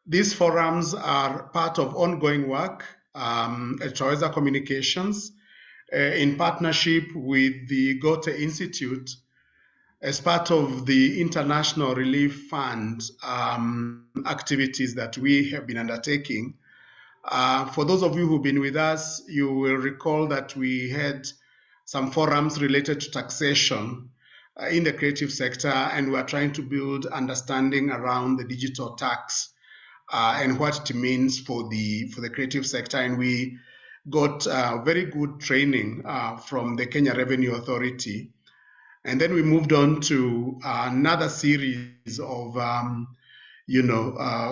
These forums are part of ongoing work at Choiza Communications in partnership with the Goethe Institute as part of the International Relief Fund activities that we have been undertaking. For those of you who've been with us, you will recall that we had some forums related to taxation in the creative sector, and we are trying to build understanding around the digital tax and what it means for the creative sector. And we got very good training from the Kenya Revenue Authority. And then we moved on to another series of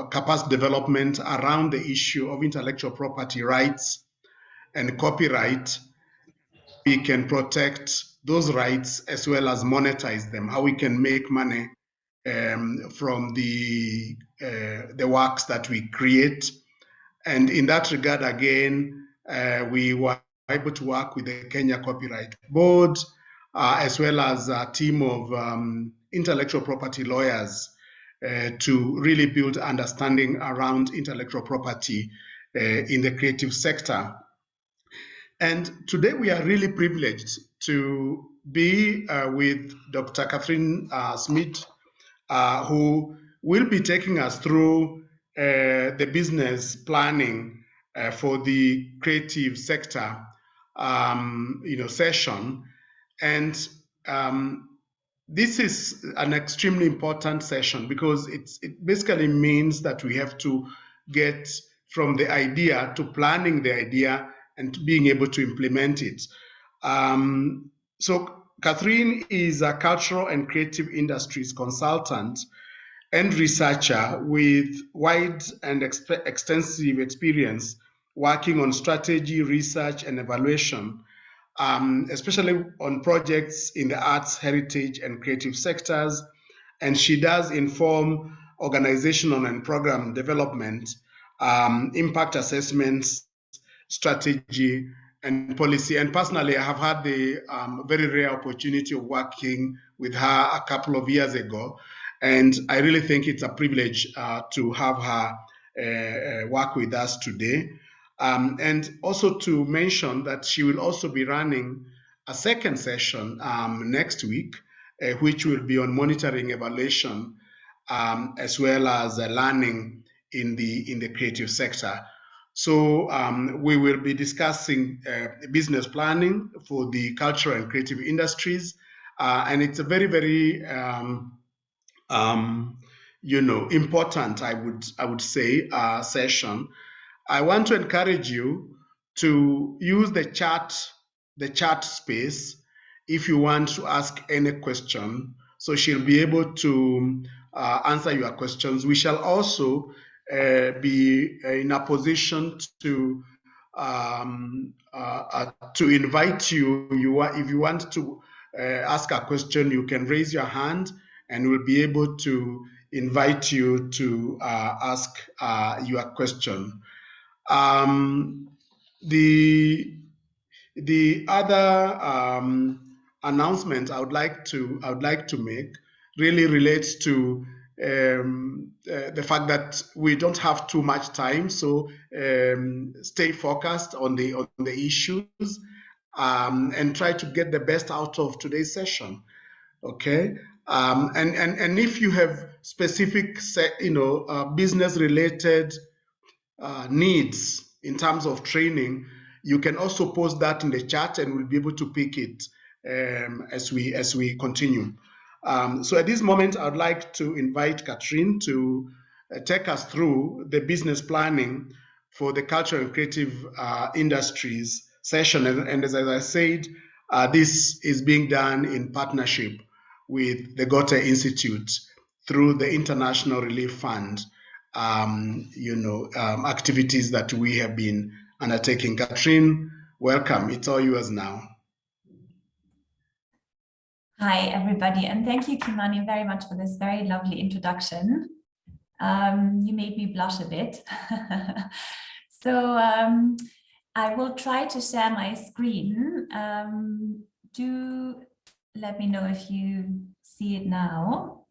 capacity development around the issue of intellectual property rights and copyright. We can protect those rights as well as monetize them, how we can make money from the works that we create. And in that regard, again, we were able to work with the Kenya Copyright Board, as well as a team of intellectual property lawyers to really build understanding around intellectual property in the creative sector. And today we are really privileged to be with Dr. Catherine Smith, who will be taking us through the business planning for the creative sector session. And this is an extremely important session because it basically means that we have to get from the idea to planning the idea and being able to implement it. So Catherine is a cultural and creative industries consultant and researcher with wide and extensive experience working on strategy, research, and evaluation, especially on projects in the arts, heritage, and creative sectors. And she does inform organizational and program development, impact assessments, strategy, and policy. And personally, I have had the very rare opportunity of working with her a couple of years ago. And I really think it's a privilege to have her work with us today. And also to mention that she will also be running a second session next week, which will be on monitoring evaluation, as well as learning in the creative sector. So we will be discussing business planning for the cultural and creative industries. And it's a very, very, important, I would say, session. I want to encourage you to use the chat space if you want to ask any question. So she'll be able to answer your questions. We shall also be in a position to invite you. If you want to ask a question, you can raise your hand, and we'll be able to invite you to ask your question. The other announcement I would like to make really relates to the fact that we don't have too much time, so stay focused on the issues and try to get the best out of today's session. Okay, and if you have specific, business related needs in terms of training, you can also post that in the chat, and we'll be able to pick it as we continue. So at this moment, I'd like to invite Catherine to take us through the business planning for the cultural and creative industries session. And as I said, this is being done in partnership with the Goethe Institute through the International Relief Fund, activities that we have been undertaking. Catherine, welcome. It's all yours now. Hi, everybody, and thank you, Kimani, very much for this very lovely introduction. You made me blush a bit. So I will try to share my screen. Do let me know if you see it now.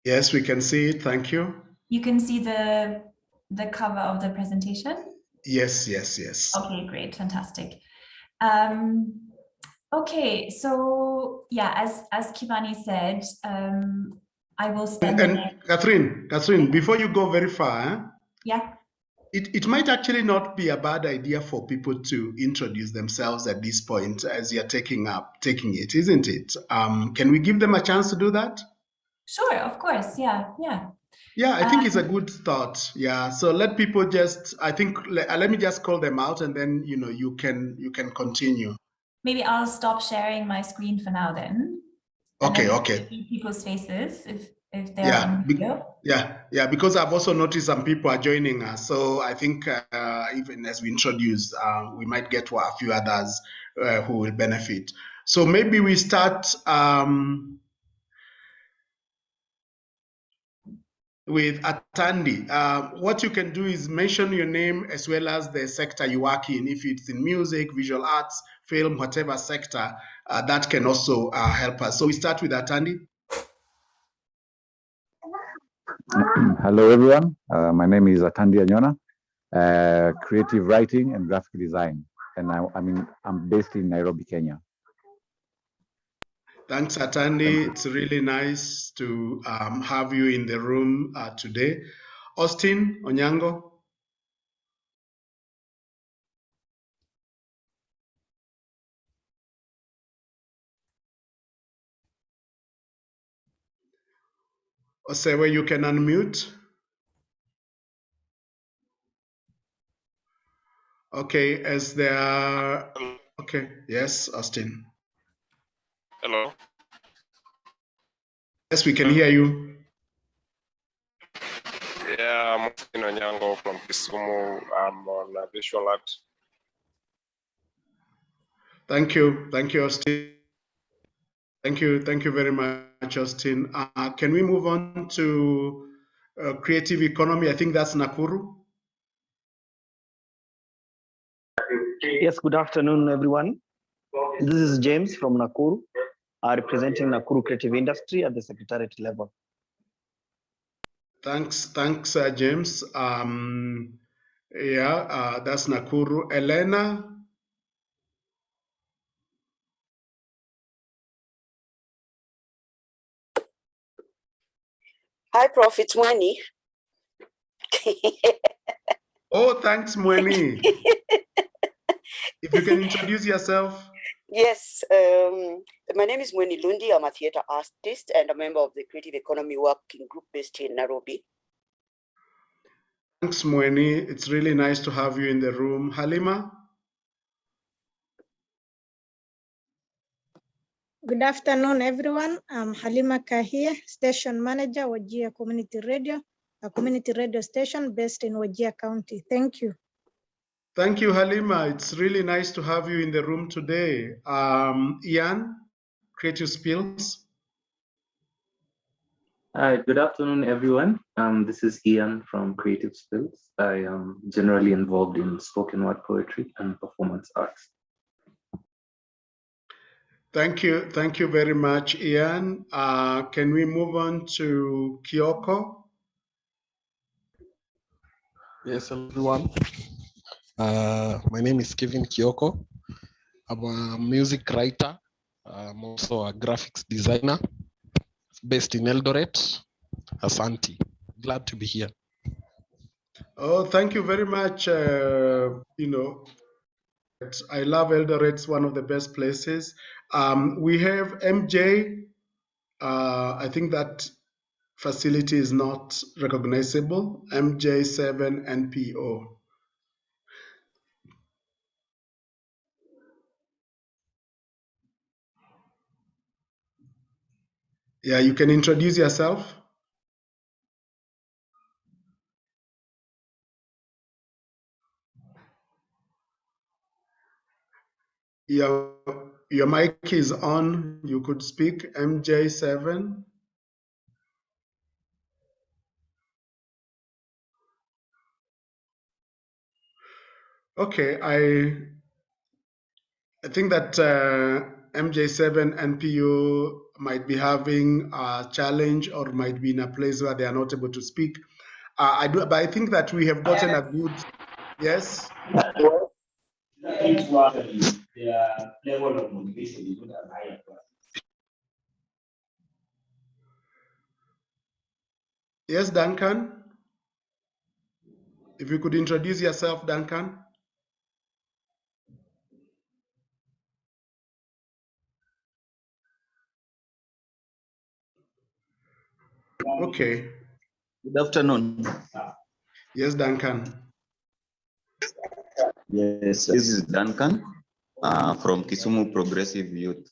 Yes, we can see it. Thank you. You can see the cover of the presentation? Yes, yes, yes. Okay, great, fantastic. Okay, so yeah, as Kivani said, I will spend And Catherine, before you go very far, yeah. It might actually not be a bad idea for people to introduce themselves at this point as you're taking it, isn't it? Can we give them a chance to do that? Sure, of course. Yeah. Yeah, I think it's a good start. Yeah, so let people just. I think let me just call them out, and then you can continue. Maybe I'll stop sharing my screen for now then. Okay, and then okay. See people's faces if they're on video. Yeah, because I've also noticed some people are joining us. So I think even as we introduce, we might get to a few others who will benefit. So maybe we start with Atandi. What you can do is mention your name as well as the sector you work in. If it's in music, visual arts, film, whatever sector, that can also help us. So we start with Atandi. Hello, everyone. My name is Atandi Anyona, creative writing and graphic design, and I'm based in Nairobi, Kenya. Thanks, Atandi. It's really nice to have you in the room today. Austin Onyango. Osewe, you can unmute. Okay, as there are... Okay, yes, Austin. Hello. Yes, we can hear you. Yeah, I'm Austin Onyango from Kisumu. I'm on visual art. Thank you, Austin. Thank you very much, Austin. Can we move on to creative economy? I think that's Nakuru. Yes, good afternoon, everyone. This is James from Nakuru, representing Nakuru creative industry at the secretariat level. Thanks, James. That's Nakuru. Elena. Hi, Prof. It's Mwani. Oh, thanks, Mweni. If you can introduce yourself. Yes, my name is Mweni Lundi. I'm a theatre artist and a member of the Creative Economy Working Group based in Nairobi. Thanks, Mweni. It's really nice to have you in the room. Halima? Good afternoon, everyone. I'm Halima Kahia, Station Manager, Wajir Community Radio, a community radio station based in Wajir County. Thank you. Thank you, Halima. It's really nice to have you in the room today. Ian, Creative Spills. Hi, good afternoon, everyone. This is Ian from Creative Spills. I am generally involved in spoken word poetry and performance arts. Thank you very much, Ian. Can we move on to Kyoko? Yes, everyone. My name is Kevin Kyoko. I'm a music writer. I'm also a graphics designer based in Eldoret, Asante. Glad to be here. Oh, thank you very much. I love Eldoret. It's one of the best places. We have MJ. I think that facility is not recognizable. MJ7 NPO. Yeah, you can introduce yourself. Your mic is on. You could speak. MJ7. Okay, I think that MJ7 NPU might be having a challenge or might be in a place where they are not able to speak. But I think that we have gotten a good, yes? Their level of motivation is not as high as us. Yes, Duncan? If you could introduce yourself, Duncan. Okay. Good afternoon. Yes, Duncan. Yes, this is Duncan from Kisumu Progressive Youth.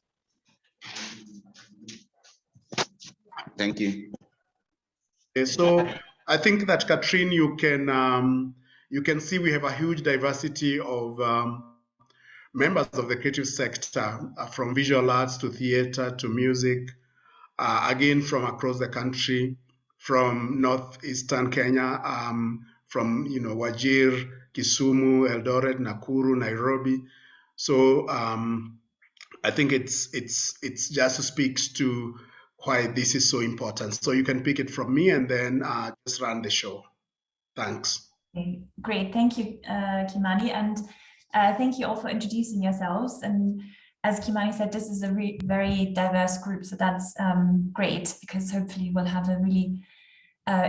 Thank you. Okay, so I think that Katrine, you can see we have a huge diversity of members of the creative sector, from visual arts to theater to music, again from across the country, from northeastern Kenya, from Wajir, Kisumu, Eldoret, Nakuru, Nairobi. So I think it's just speaks to why this is so important. So you can pick it from me and then just run the show. Thanks. Okay, great, thank you, Kimani, and thank you all for introducing yourselves. And as Kimani said, this is a very diverse group, so that's great, because hopefully we'll have a really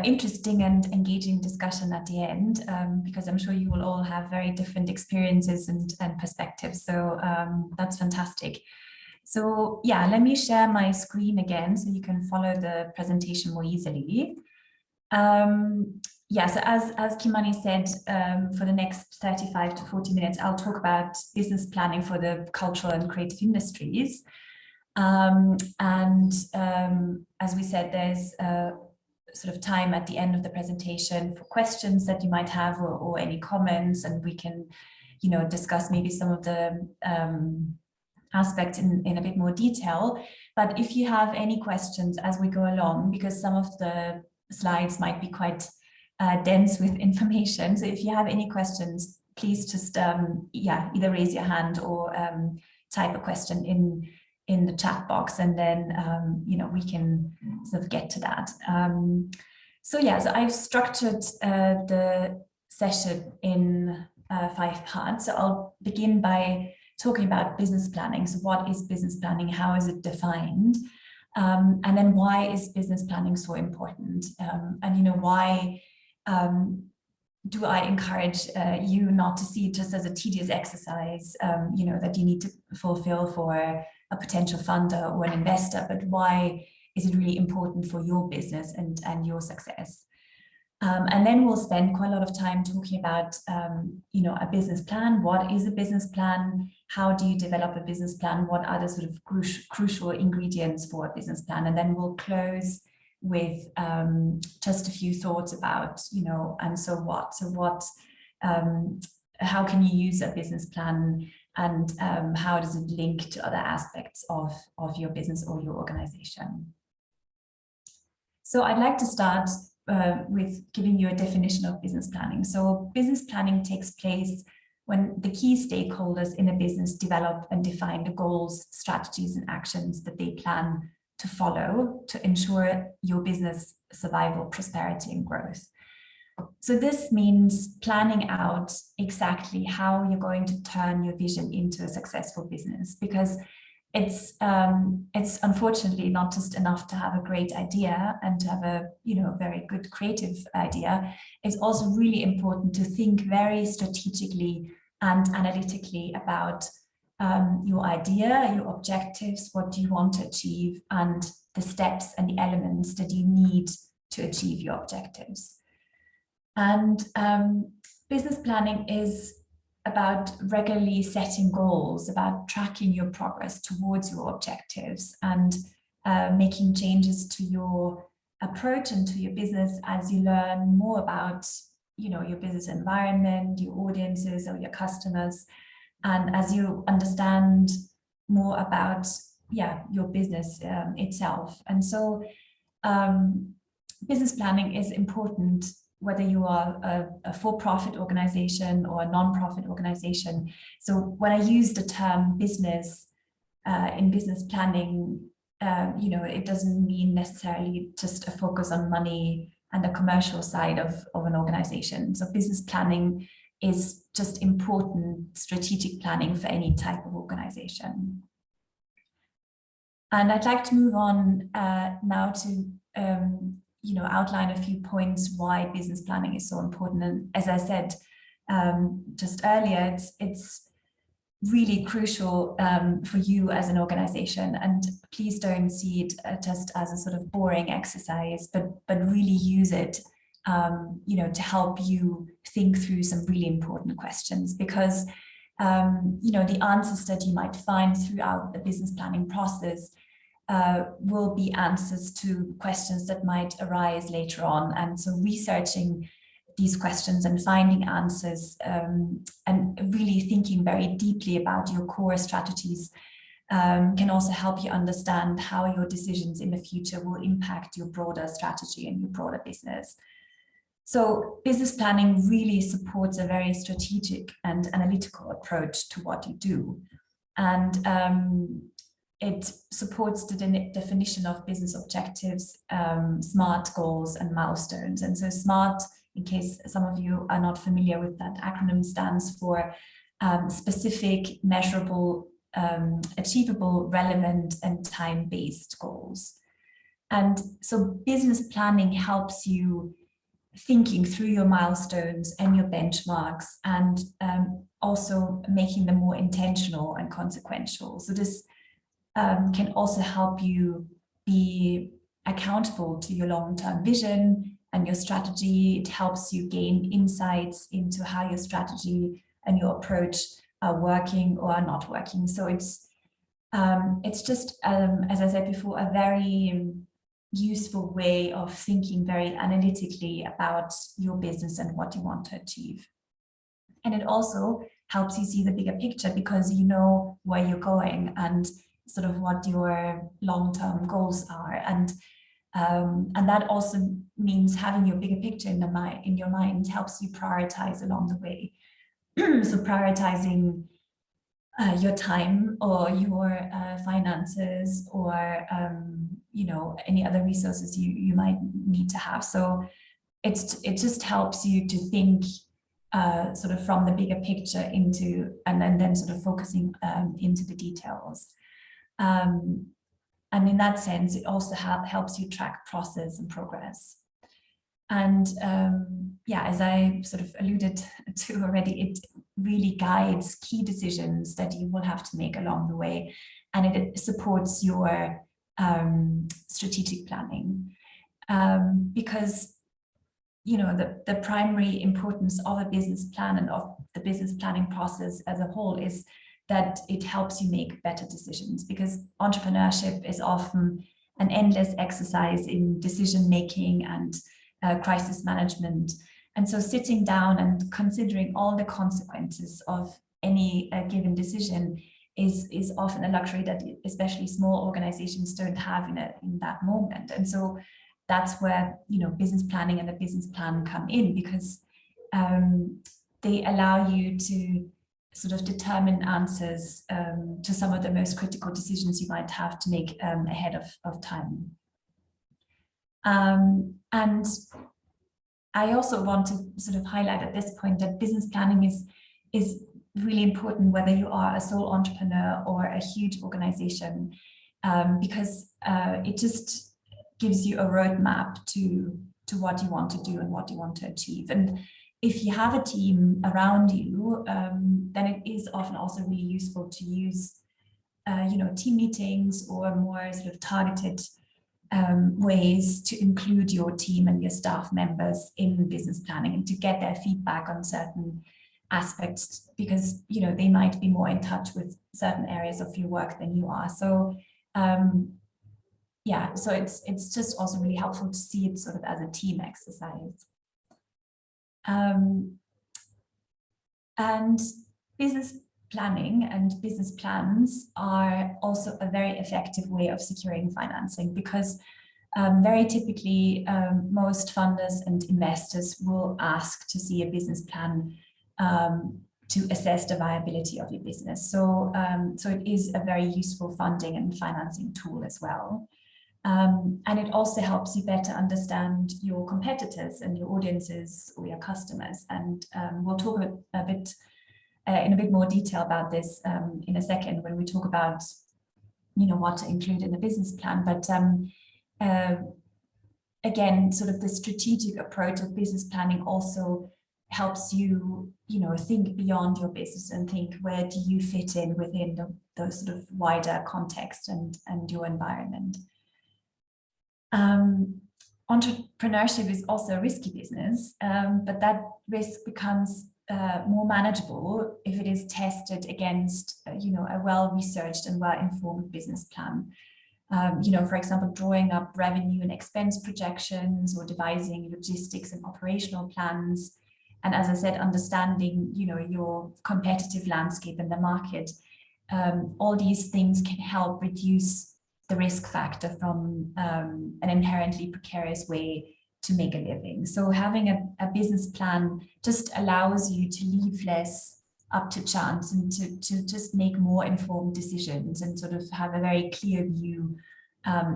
interesting and engaging discussion at the end, because I'm sure you will all have very different experiences and perspectives. So that's fantastic. So yeah, let me share my screen again so you can follow the presentation more easily. Yeah, so as Kimani said, for the next 35 to 40 minutes, I'll talk about business planning for the cultural and creative industries. As we said, there's sort of time at the end of the presentation for questions that you might have, or any comments, and we can, discuss maybe some of the aspects in a bit more detail. But if you have any questions as we go along, because some of the slides might be quite dense with information, so if you have any questions, please just either raise your hand or type a question in the chat box, and then we can sort of get to that. So I've structured the session in 5 parts. So I'll begin by talking about business planning. So what is business planning? How is it defined? And then why is business planning so important? And why do I encourage you not to see it just as a tedious exercise, that you need to fulfill for a potential funder or an investor, but why is it really important for your business and your success? And then we'll spend quite a lot of time talking about, a business plan. What is a business plan? How do you develop a business plan? What are the sort of crucial ingredients for a business plan? And then we'll close with just a few thoughts about, and so what? So what, how can you use a business plan, and how does it link to other aspects of your business or your organization? So I'd like to start with giving you a definition of business planning. So business planning takes place when the key stakeholders in a business develop and define the goals, strategies, and actions that they plan to follow to ensure your business survival, prosperity, and growth. So this means planning out exactly how you're going to turn your vision into a successful business, because it's unfortunately not just enough to have a great idea and to have a very good creative idea. It's also really important to think very strategically and analytically about your idea, your objectives, what do you want to achieve, and the steps and the elements that you need to achieve your objectives. And business planning is about regularly setting goals, about tracking your progress towards your objectives, and making changes to your approach and to your business as you learn more about your business environment, your audiences, or your customers, and as you understand more about your business itself. And so business planning is important whether you are a for-profit organization or a non-profit organization. So when I use the term business in business planning, it doesn't mean necessarily just a focus on money and the commercial side of an organization. So business planning is just important strategic planning for any type of organization. And I'd like to move on now to outline a few points why business planning is so important. And as I said just earlier, it's really crucial for you as an organization. And please don't see it just as a sort of boring exercise, but really use it to help you think through some really important questions, because the answers that you might find throughout the business planning process will be answers to questions that might arise later on. And so researching these questions and finding answers and really thinking very deeply about your core strategies can also help you understand how your decisions in the future will impact your broader strategy and your broader business. So business planning really supports a very strategic and analytical approach to what you do. And it supports the definition of business objectives, SMART goals and milestones. And so SMART, in case some of you are not familiar with that acronym, stands for specific, measurable, achievable, relevant, and time-based goals. And so business planning helps you thinking through your milestones and your benchmarks, and also making them more intentional and consequential. So this can also help you be accountable to your long-term vision and your strategy. It helps you gain insights into how your strategy and your approach are working or are not working. So it's just, as I said before, a very useful way of thinking very analytically about your business and what you want to achieve. And it also helps you see the bigger picture, because you know where you're going and sort of what your long-term goals are. And that also means having your bigger picture in your mind helps you prioritize along the way. So prioritizing your time or your finances or any other resources you might need to have. So it just helps you to think sort of from the bigger picture into, and then sort of focusing into the details. And in that sense, it also helps you track process and progress. And as I sort of alluded to already, it really guides key decisions that you will have to make along the way, and it supports your strategic planning. Because the primary importance of a business plan and of the business planning process as a whole is that it helps you make better decisions, because entrepreneurship is often an endless exercise in decision making and crisis management. And so sitting down and considering all the consequences of any given decision is often a luxury that especially small organizations don't have in that moment. And so that's where business planning and the business plan come in, because they allow you to sort of determine answers to some of the most critical decisions you might have to make ahead of time. And I also want to sort of highlight at this point that business planning is really important whether you are a sole entrepreneur or a huge organization, because it just gives you a roadmap to what you want to do and what you want to achieve. And if you have a team around you, then it is often also really useful to use team meetings or more sort of targeted ways to include your team and your staff members in business planning and to get their feedback on certain aspects, because they might be more in touch with certain areas of your work than you are. So so it's just also really helpful to see it sort of as a team exercise. And business planning and business plans are also a very effective way of securing financing, because very typically most funders and investors will ask to see a business plan to assess the viability of your business. So, so it is a very useful funding and financing tool as well. And it also helps you better understand your competitors and your audiences or your customers. And we'll talk a bit in a bit more detail about this in a second when we talk about, you know, what to include in the business plan. But again, sort of the strategic approach of business planning also helps you, you know, think beyond your business and think, where do you fit in within the sort of wider context and your environment. Entrepreneurship is also a risky business, but that risk becomes more manageable if it is tested against, you know, a well-researched and well-informed business plan. You know, for example, drawing up revenue and expense projections or devising logistics and operational plans. And as I said, understanding, you know, your competitive landscape in the market. All these things can help reduce the risk factor from an inherently precarious way to make a living. So having a business plan just allows you to leave less up to chance and to just make more informed decisions and sort of have a very clear view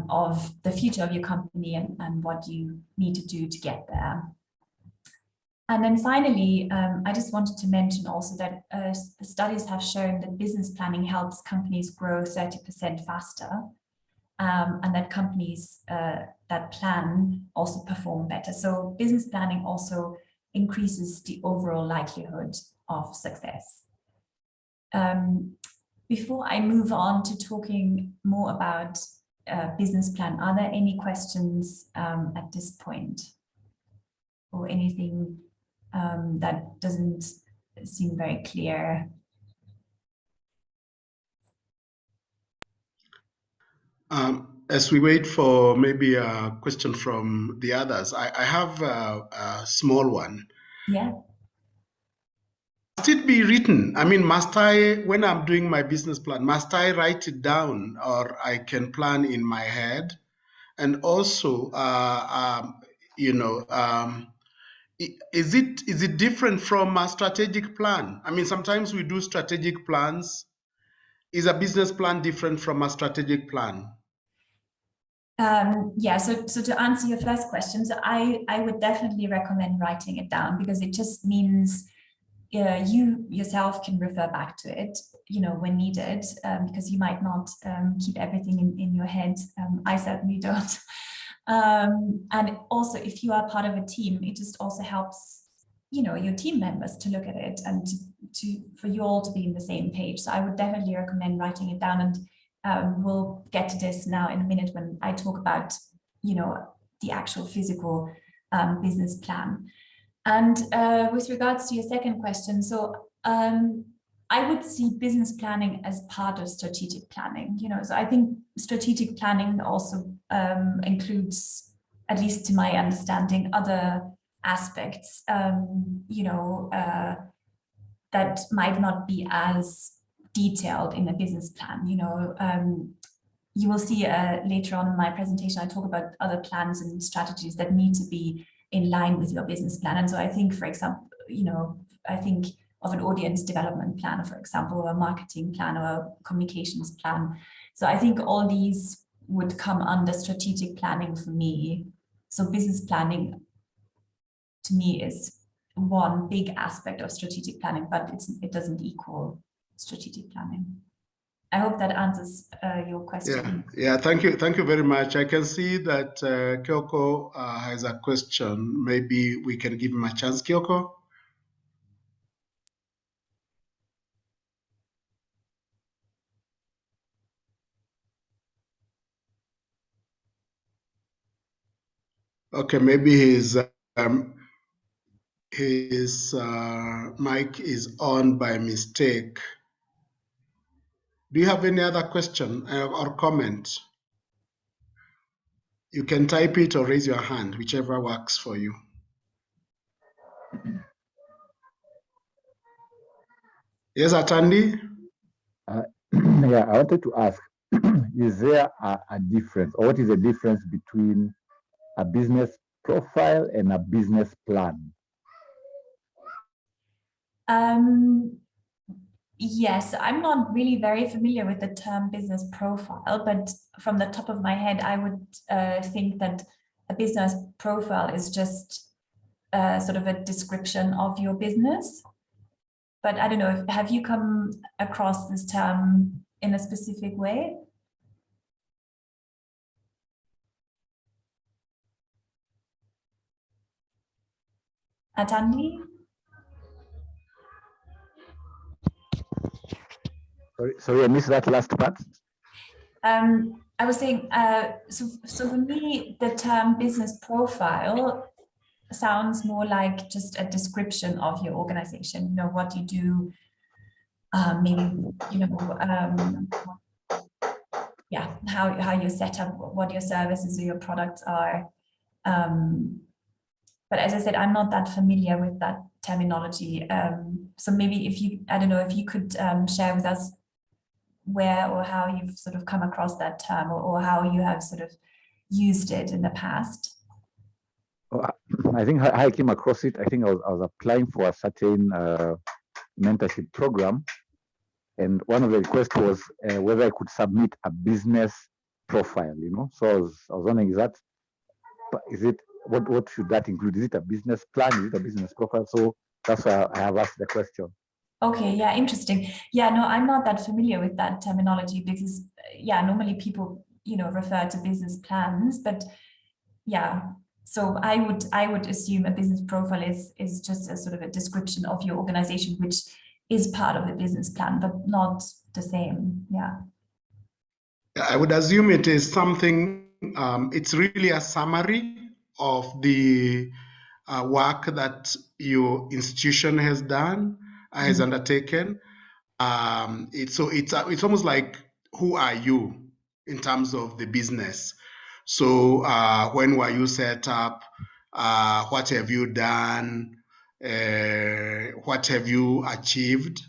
of the future of your company and what you need to do to get there. And then finally, I just wanted to mention also that studies have shown that business planning helps companies grow 30% faster, and that companies that plan also perform better. So business planning also increases the overall likelihood of success. Before I move on to talking more about business plan, are there any questions at this point, or anything that doesn't seem very clear? As we wait for maybe a question from the others, I have a small one. Yeah. Must it be written? I mean, must I, when I'm doing my business plan, must I write it down, or I can plan in my head? And also, you know, is it different from a strategic plan? I mean, sometimes we do strategic plans. Is a business plan different from a strategic plan? Yeah, so to answer your first question, so I would definitely recommend writing it down, because it just means you yourself can refer back to it, you know, when needed, because you might not keep everything in your head. I certainly don't. And also, if you are part of a team, it just also helps, you know, your team members to look at it and for you all to be on the same page. So I would definitely recommend writing it down, and we'll get to this now in a minute when I talk about, you know, the actual physical business plan. And with regards to your second question, so I would see business planning as part of strategic planning, you know, so I think strategic planning also includes, at least to my understanding, other aspects, you know, that might not be as detailed in a business plan. You know, you will see later on in my presentation, I talk about other plans and strategies that need to be in line with your business plan. And so I think, for example, you know, I think of an audience development plan, for example, or a marketing plan or a communications plan. So I think all these would come under strategic planning for me. So business planning to me is one big aspect of strategic planning, but it doesn't equal strategic planning. I hope that answers your question. Yeah, thank you very much. I can see that Kyoko has a question. Maybe we can give him a chance. Kyoko? Okay, maybe his mic is on by mistake. Do you have any other question or comment? You can type it or raise your hand, whichever works for you. Yes, Atandi? Yeah, I wanted to ask, is there a difference, or what is the difference between a business profile and a business plan? Yes, I'm not really very familiar with the term business profile, but from the top of my head, I would think that a business profile is just sort of a description of your business. But I don't know, have you come across this term in a specific way? Atandi? Sorry, I missed that last part. I was saying, so for me, the term business profile sounds more like just a description of your organization, you know, what you do, maybe, you know, yeah, how you set up, what your services or your products are. But as I said, I'm not that familiar with that terminology. So maybe if you, I don't know, if you could share with us where or how you've sort of come across that term, or how you have sort of used it in the past. I think I came across it. I think I was applying for a certain mentorship program, and one of the requests was whether I could submit a business profile. You know, so I was wondering, is it what should that include? Is it a business plan? Is it a business profile? So that's why I have asked the question. Okay, yeah, interesting. Yeah, no, I'm not that familiar with that terminology because, yeah, normally people, you know, refer to business plans, but yeah, so I would assume a business profile is just a sort of a description of your organization, which is part of the business plan, but not the same. Yeah. I would assume it is something, it's really a summary of the work that your institution has done, has undertaken. It's almost like, who are you in terms of the business? So when were you set up? What have you done? What have you achieved?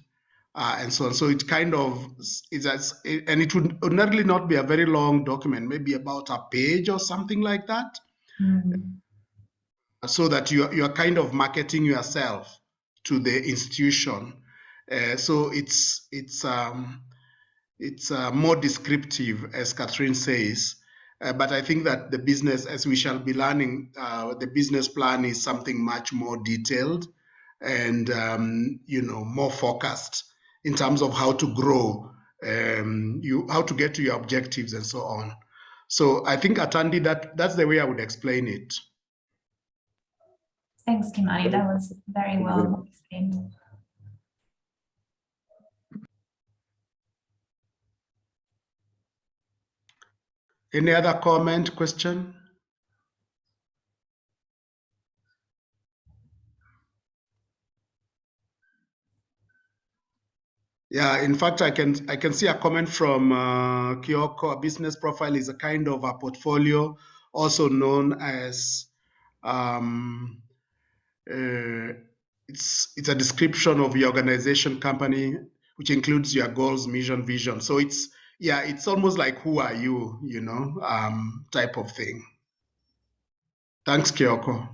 And so on. So it kind of and it would ordinarily not be a very long document, maybe about a page or something like that. So that you're kind of marketing yourself to the institution. So it's more descriptive, as Catherine says. But I think that the business, as we shall be learning, the business plan is something much more detailed and you know, more focused in terms of how to grow, how to get to your objectives and so on. So I think, Atandi, that's the way I would explain it. Thanks, Kimani. That was very well explained. Any other comment, question? Yeah, in fact, I can see a comment from Kyoko. A business profile is a kind of a portfolio, also known as it's a description of your organization, company, which includes your goals, mission, vision. So it's almost like, who are you, you know, type of thing. Thanks, Kyoko.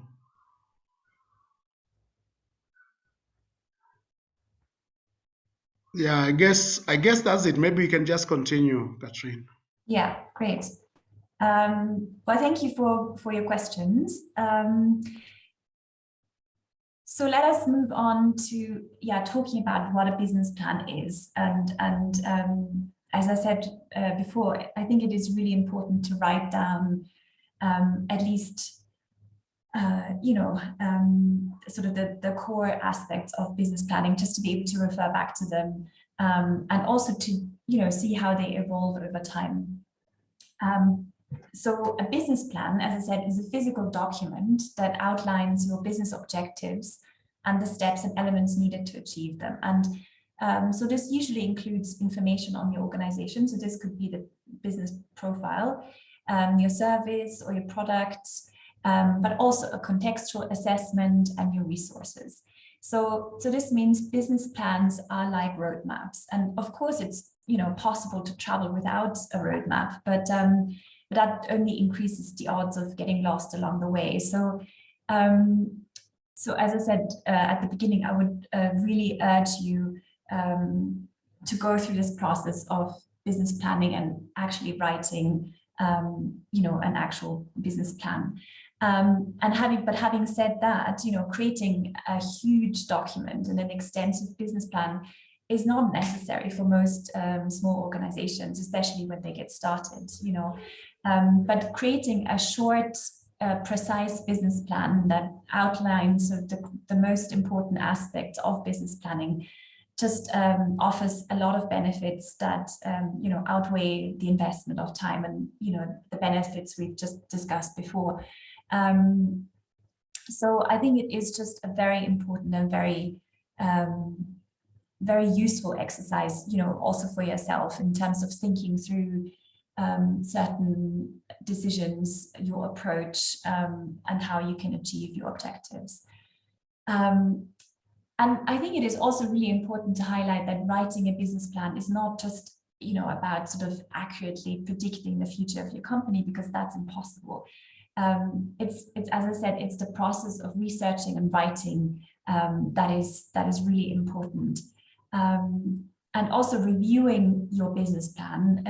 Yeah, I guess that's it. Maybe we can just continue, Catherine. Yeah, great. Well, thank you for your questions. So let us move on to talking about what a business plan is. And as I said before, I think it is really important to write down at least sort of the core aspects of business planning, just to be able to refer back to them, and also to see how they evolve over time. So a business plan, as I said, is a physical document that outlines your business objectives and the steps and elements needed to achieve them. And so this usually includes information on your organization. So this could be the business profile, your service or your products, but also a contextual assessment and your resources. So this means business plans are like roadmaps. And of course, it's possible to travel without a roadmap, but that only increases the odds of getting lost along the way. So as I said at the beginning, I would really urge you to go through this process of business planning and actually writing, you know, an actual business plan. But having said that, you know, creating a huge document and an extensive business plan is not necessary for most small organizations, especially when they get started, you know. But creating a short, precise business plan that outlines the most important aspects of business planning just offers a lot of benefits that you know, outweigh the investment of time and, you know, the benefits we've just discussed before. So I think it is just a very important and very very useful exercise, you know, also for yourself in terms of thinking through certain decisions, your approach, and how you can achieve your objectives. And I think it is also really important to highlight that writing a business plan is not just, you know, about sort of accurately predicting the future of your company, because that's impossible. It's as I said, it's the process of researching and writing that is really important. And also reviewing your business plan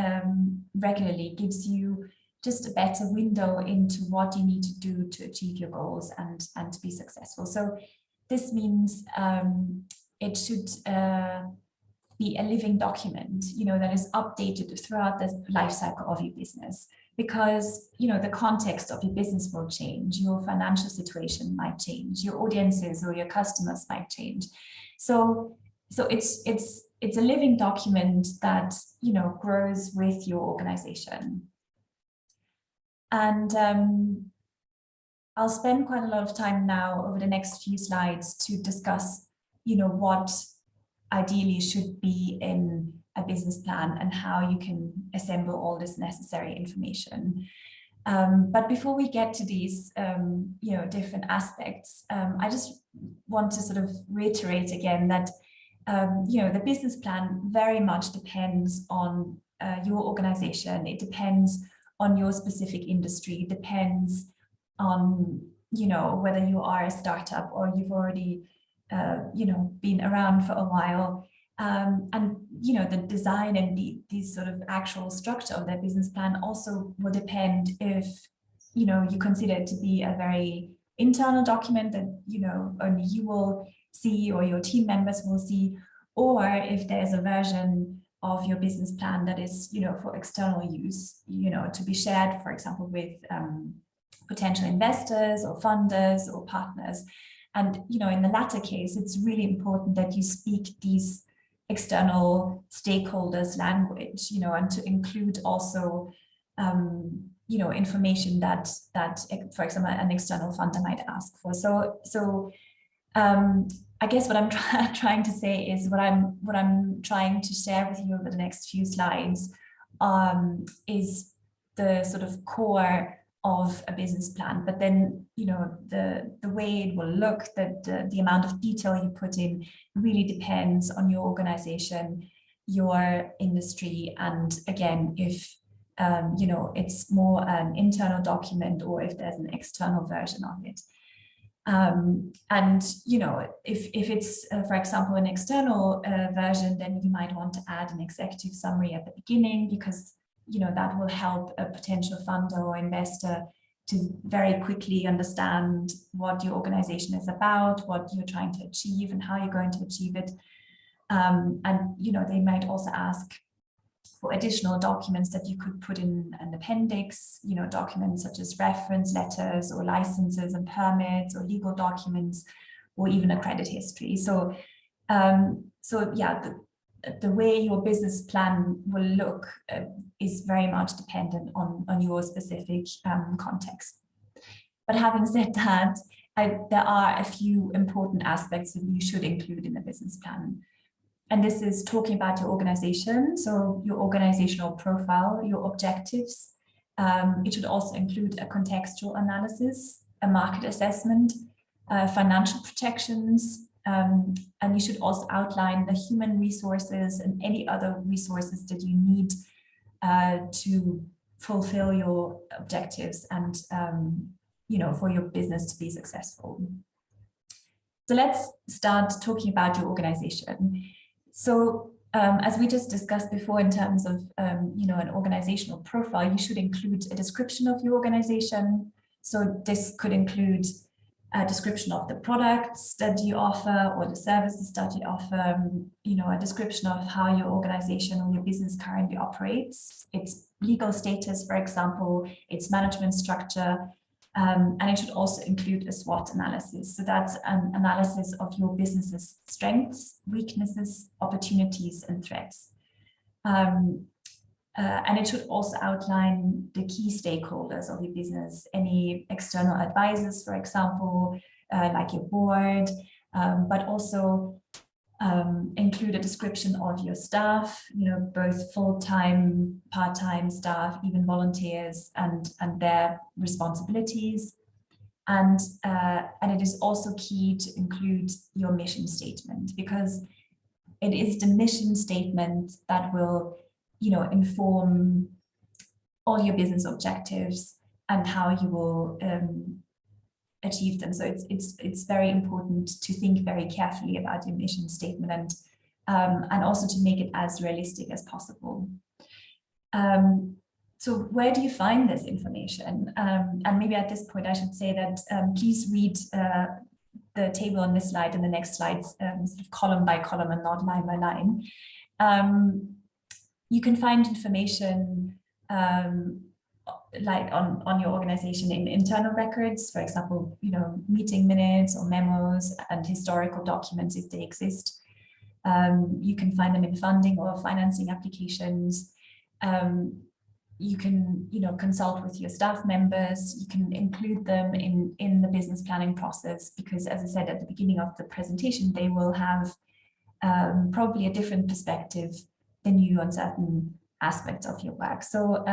regularly gives you just a better window into what you need to do to achieve your goals and to be successful. So this means it should be a living document, you know, that is updated throughout the life cycle of your business, because, you know, the context of your business will change, your financial situation might change, your audiences or your customers might change. So it's a living document that, you know, grows with your organization. And I'll spend quite a lot of time now over the next few slides to discuss, you know, what ideally should be in a business plan and how you can assemble all this necessary information. But before we get to these, you know, different aspects, I just want to sort of reiterate again that you know, the business plan very much depends on your organization. It depends on your specific industry. It depends on, you know, whether you are a startup or you've already, you know, been around for a while. And, you know, the design and the sort of actual structure of that business plan also will depend if, you know, you consider it to be a very internal document that, you know, only you will see or your team members will see, or if there's a version of your business plan that is, you know, for external use, you know, to be shared, for example, with potential investors or funders or partners. And, you know, in the latter case, it's really important that you speak these external stakeholders' language, you know, and to include also, you know, information that, for example, an external funder might ask for. So I guess what I'm trying to say is what I'm trying to share with you over the next few slides is the sort of core of a business plan, but then, you know, the way it will look, the amount of detail you put in really depends on your organization, your industry, and again, if you know, it's more an internal document or if there's an external version of it. And, you know, if it's, for example, an external version, then you might want to add an executive summary at the beginning, because, you know, that will help a potential funder or investor to very quickly understand what your organization is about, what you're trying to achieve and how you're going to achieve it. And, you know, they might also ask for additional documents that you could put in an appendix, you know, documents such as reference letters or licenses and permits or legal documents, or even a credit history. So, yeah, the way your business plan will look is very much dependent on your specific context. But having said that, there are a few important aspects that you should include in the business plan. And this is talking about your organization, so your organizational profile, your objectives. It should also include a contextual analysis, a market assessment, financial projections, and you should also outline the human resources and any other resources that you need to fulfill your objectives and you know, for your business to be successful. So let's start talking about your organization. So as we just discussed before, in terms of an organizational profile, you should include a description of your organization. So this could include a description of the products that you offer or the services that you offer, a description of how your organization or your business currently operates, its legal status, for example, its management structure, and it should also include a SWOT analysis. So that's an analysis of your business's strengths, weaknesses, opportunities, and threats. And it should also outline the key stakeholders of your business, any external advisors, for example, like your board, but also include a description of your staff, both full-time, part-time staff, even volunteers, and their responsibilities. And it is also key to include your mission statement, because it is the mission statement that will inform all your business objectives and how you will achieve them. So it's very important to think very carefully about your mission statement and also to make it as realistic as possible. So where do you find this information? And maybe at this point I should say that please read the table on this slide and the next slides, sort of column by column and not line by line. You can find information like on your organization in internal records, for example, meeting minutes or memos and historical documents if they exist. You can find them in funding or financing applications. You can, consult with your staff members. You can include them in the business planning process, because as I said at the beginning of the presentation, they will have probably a different perspective than you on certain aspects of your work. So,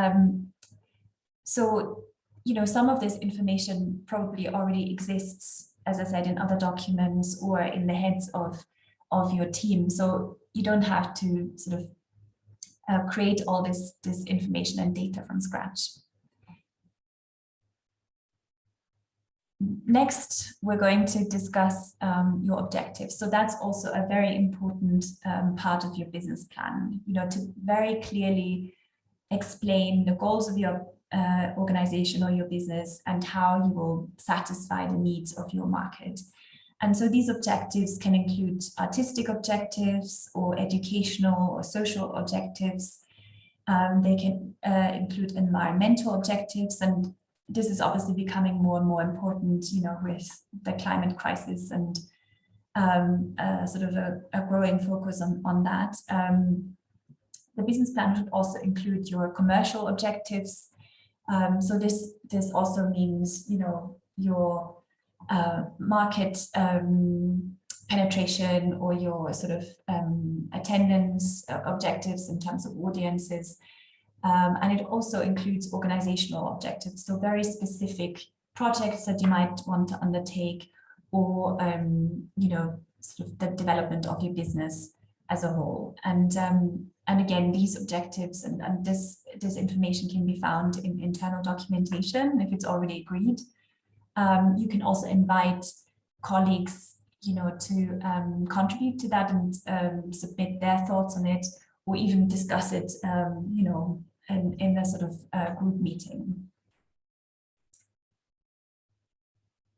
some of this information probably already exists, as I said, in other documents or in the heads of your team. So you don't have to sort of create all this information and data from scratch. Next, we're going to discuss your objectives. So that's also a very important part of your business plan, to very clearly explain the goals of your organization or your business and how you will satisfy the needs of your market. And so these objectives can include artistic objectives or educational or social objectives. They can include environmental objectives, and this is obviously becoming more and more important, with the climate crisis and sort of a growing focus on that. The business plan should also include your commercial objectives. So this also means, your market penetration or your sort of attendance objectives in terms of audiences. And it also includes organizational objectives, so very specific projects that you might want to undertake, or sort of the development of your business as a whole. And again, these objectives and this information can be found in internal documentation if it's already agreed. You can also invite colleagues, to contribute to that and submit their thoughts on it, or even discuss it, in a sort of group meeting.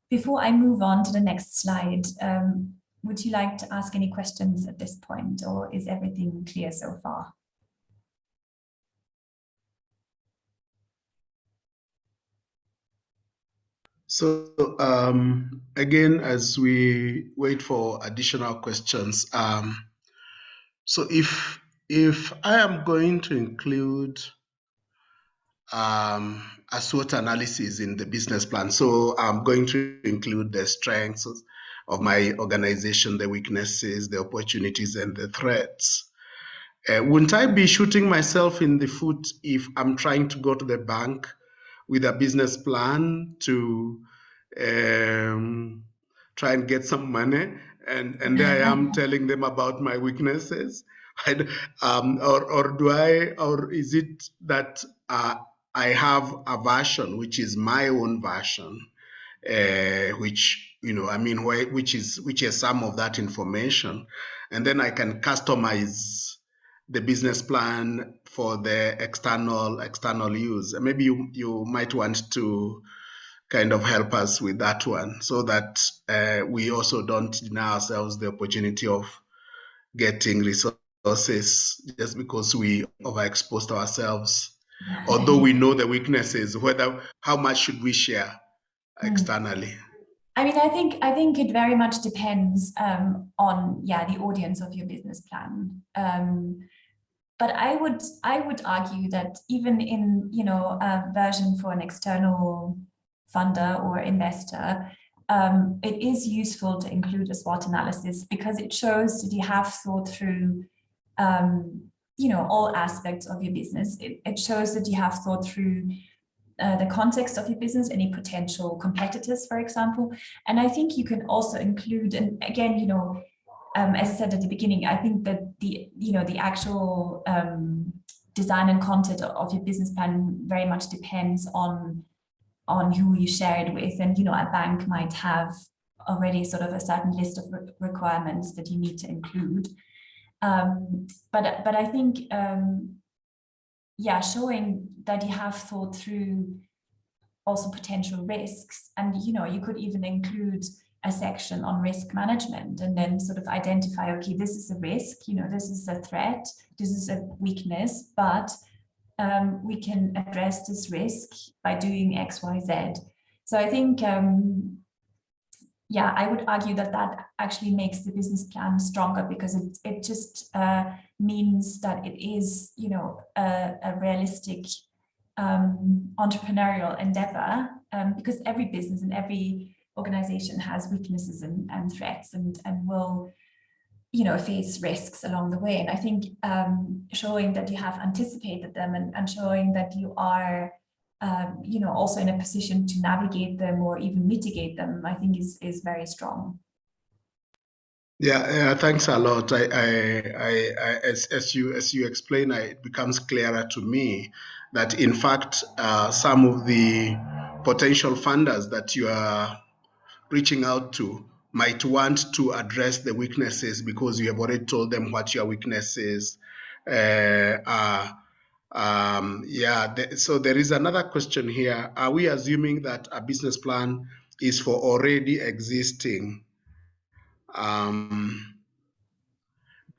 Before I move on to the next slide, would you like to ask any questions at this point, or is everything clear so far? So again, as we wait for additional questions, so if I am going to include a SWOT analysis in the business plan, so I'm going to include the strengths of my organization, the weaknesses, the opportunities, and the threats. Wouldn't I be shooting myself in the foot if I'm trying to go to the bank with a business plan to try and get some money, and there I am telling them about my weaknesses? Or is it that I have a version which is my own version, which which is some of that information, and then I can customize the business plan for the external use. Maybe you might want to kind of help us with that one, so that we also don't deny ourselves the opportunity of getting resources just because we overexposed ourselves. Although we know the weaknesses, how much should we share externally? I mean, I think it very much depends on the audience of your business plan. But I would argue that even in a version for an external funder or investor, it is useful to include a SWOT analysis, because it shows that you have thought through all aspects of your business. It shows that you have thought through the context of your business, any potential competitors, for example. And I think you can also include, and again, as I said at the beginning, I think that the actual design and content of your business plan very much depends on who you share it with. And a bank might have already sort of a certain list of requirements that you need to include. But I think showing that you have thought through also potential risks, and you could even include a section on risk management, and then sort of identify, okay, this is a risk, this is a threat, this is a weakness, but we can address this risk by doing X, Y, Z. So I think, I would argue that actually makes the business plan stronger, because it just means that it is, a realistic entrepreneurial endeavor, because every business and every organization has weaknesses and threats, and will face risks along the way. And I think showing that you have anticipated them, and showing that you are also in a position to navigate them or even mitigate them, I think is very strong. Yeah, thanks a lot. As you explain, it becomes clearer to me that in fact some of the potential funders that you are reaching out to might want to address the weaknesses, because you have already told them what your weaknesses are. So there is another question here. Are we assuming that a business plan is for already existing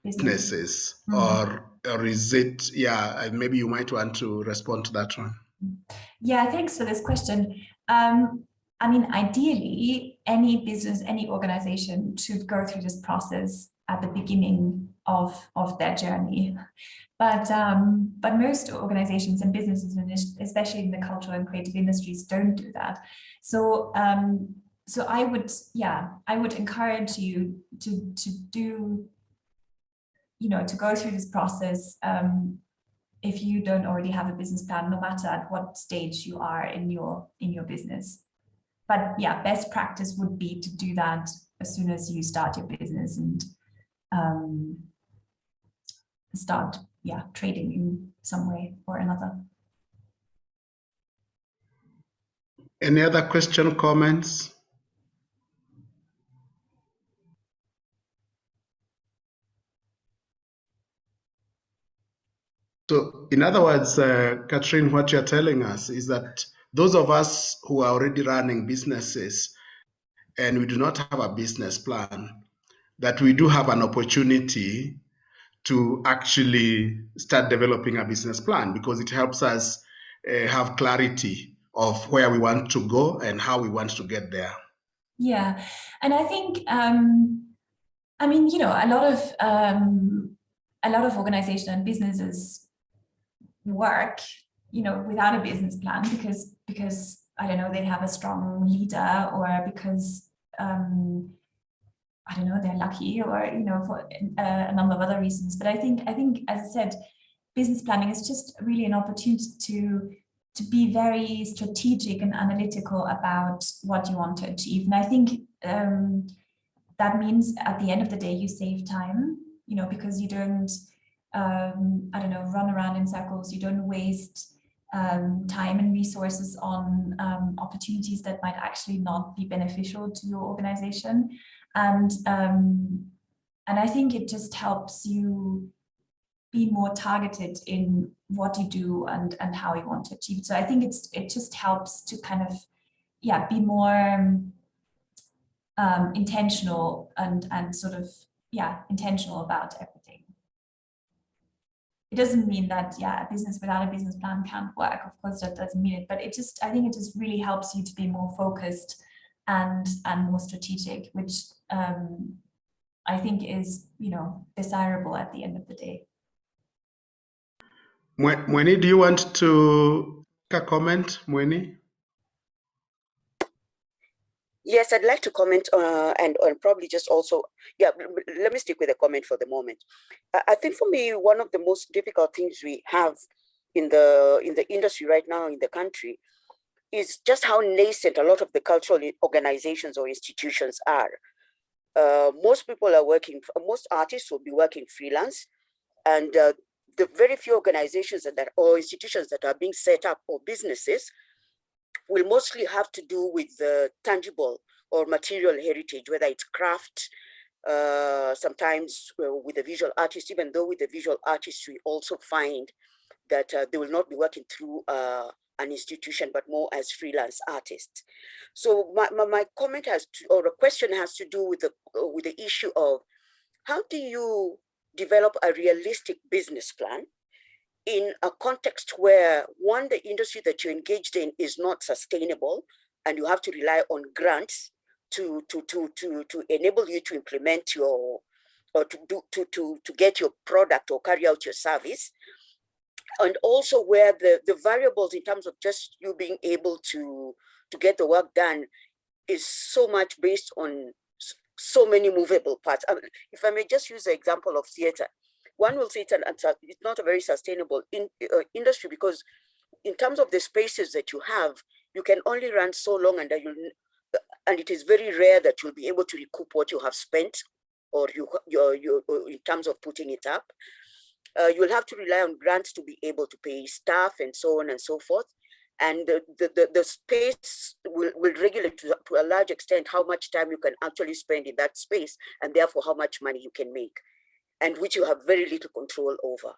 businesses, or is it? Maybe you might want to respond to that one. Yeah, thanks for this question. I mean, ideally, any business, any organization should go through this process at the beginning of their journey. But most organizations and businesses, especially in the cultural and creative industries, don't do that. So I would encourage you to do, to go through this process if you don't already have a business plan, no matter at what stage you are in your business. But best practice would be to do that as soon as you start your business and start trading in some way or another. Any other question, comments? So in other words, Catherine, what you're telling us is that those of us who are already running businesses and we do not have a business plan, that we do have an opportunity to actually start developing a business plan, because it helps us have clarity of where we want to go and how we want to get there. Yeah, and I think, I mean, a lot of organizations and businesses work, without a business plan, because I don't know, they have a strong leader, or because I don't know, they're lucky, or for a number of other reasons. But I think, as I said, business planning is just really an opportunity to be very strategic and analytical about what you want to achieve. And I think that means at the end of the day, you save time, because you don't, I don't know, run around in circles. You don't waste time and resources on opportunities that might actually not be beneficial to your organization. And I think it just helps you be more targeted in what you do and how you want to achieve it. So I think it just helps to kind of, yeah, be more intentional and sort of, yeah, intentional about everything. It doesn't mean that, yeah, a business without a business plan can't work. Of course, that doesn't mean it, but it just, I think it just really helps you to be more focused and more strategic, which I think is, you know, desirable at the end of the day. Mweni, do you want to make a comment, Mweni? Yes, I'd like to comment and probably just also, yeah, let me stick with a comment for the moment. I think for me, one of the most difficult things we have in the industry right now in the country is just how nascent a lot of the cultural organizations or institutions are. Most people are working, most artists will be working freelance, and the very few organizations or institutions that are being set up or businesses will mostly have to do with the tangible or material heritage, whether it's craft, sometimes with the visual artist, even though with the visual artists, we also find that they will not be working through an institution, but more as freelance artists. So my comment or a question has to do with the issue of how do you develop a realistic business plan in a context where, one, the industry that you're engaged in is not sustainable, and you have to rely on grants to enable you to implement your, or to get your product or carry out your service. And also where the variables in terms of just you being able to get the work done is so much based on so many movable parts. If I may just use the example of theater, one will say it's not a very sustainable industry, because in terms of the spaces that you have, you can only run so long, and it is very rare that you'll be able to recoup what you have spent, or you in terms of putting it up. You'll have to rely on grants to be able to pay staff and so on and so forth. And the space will regulate to a large extent how much time you can actually spend in that space, and therefore how much money you can make, and which you have very little control over.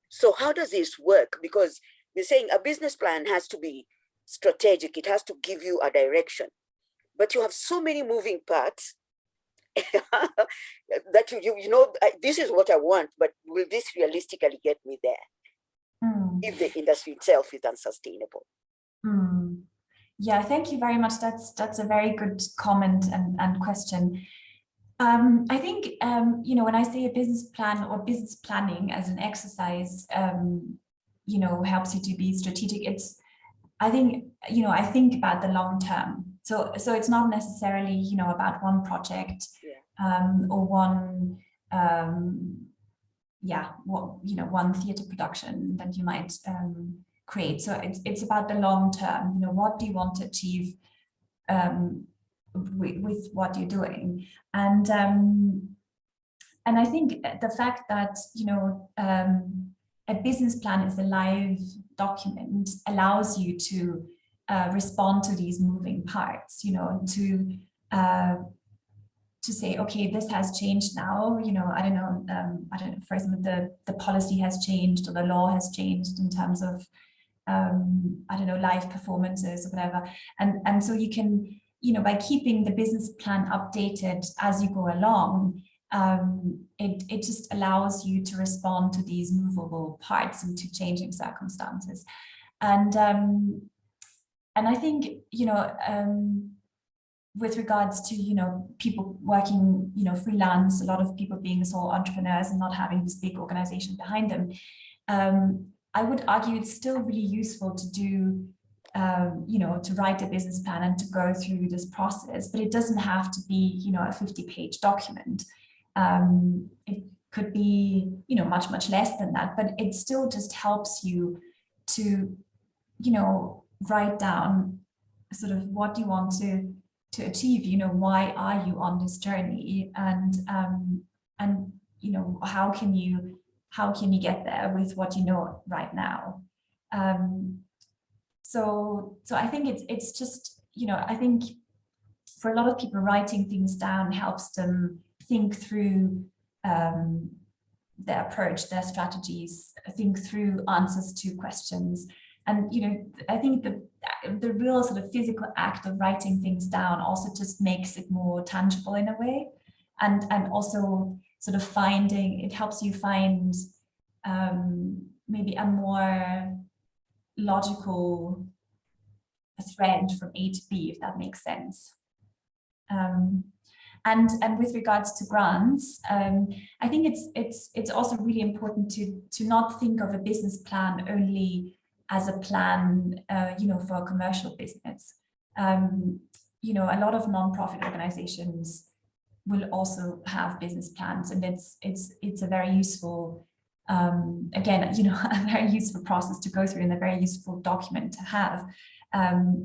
So how does this work? Because you're saying a business plan has to be strategic, it has to give you a direction, but you have so many moving parts that you know, this is what I want, but will this realistically get me there if the industry itself is unsustainable? Yeah, thank you very much. That's a very good comment and question. I think, you know, when I say a business plan or business planning as an exercise, you know, helps you to be strategic, I think, you know, I think about the long term. So it's not necessarily, you know, about one project, or one, one theater production that you might create. So it's about the long term. You know, what do you want to achieve with what you're doing? And I think the fact that, you know, a business plan is a live document allows you to respond to these moving parts, you know, to say, okay, this has changed now, you know, I don't know, for example, the policy has changed or the law has changed in terms of, I don't know, live performances or whatever. And so you can, you know, by keeping the business plan updated as you go along, it just allows you to respond to these movable parts and to changing circumstances. And I think, you know, with regards to, you know, people working, you know, freelance, a lot of people being sole entrepreneurs and not having this big organization behind them, I would argue it's still really useful to do, you know, to write a business plan and to go through this process, but it doesn't have to be, you know, a 50-page document. It could be, you know, much, much less than that, but it still just helps you to, you know, write down sort of what you want to achieve, you know, why are you on this journey, and you know, how can you get there with what you know right now. So I think it's just, I think for a lot of people, writing things down helps them think through their approach, their strategies, think through answers to questions. And, I think the real sort of physical act of writing things down also just makes it more tangible in a way. And also sort of it helps you find maybe a more logical thread from A to B, if that makes sense. And with regards to grants, I think it's also really important to not think of a business plan only as a plan, for a commercial business. A lot of nonprofit organizations will also have business plans, and it's a very useful, again, a very useful process to go through and a very useful document to have.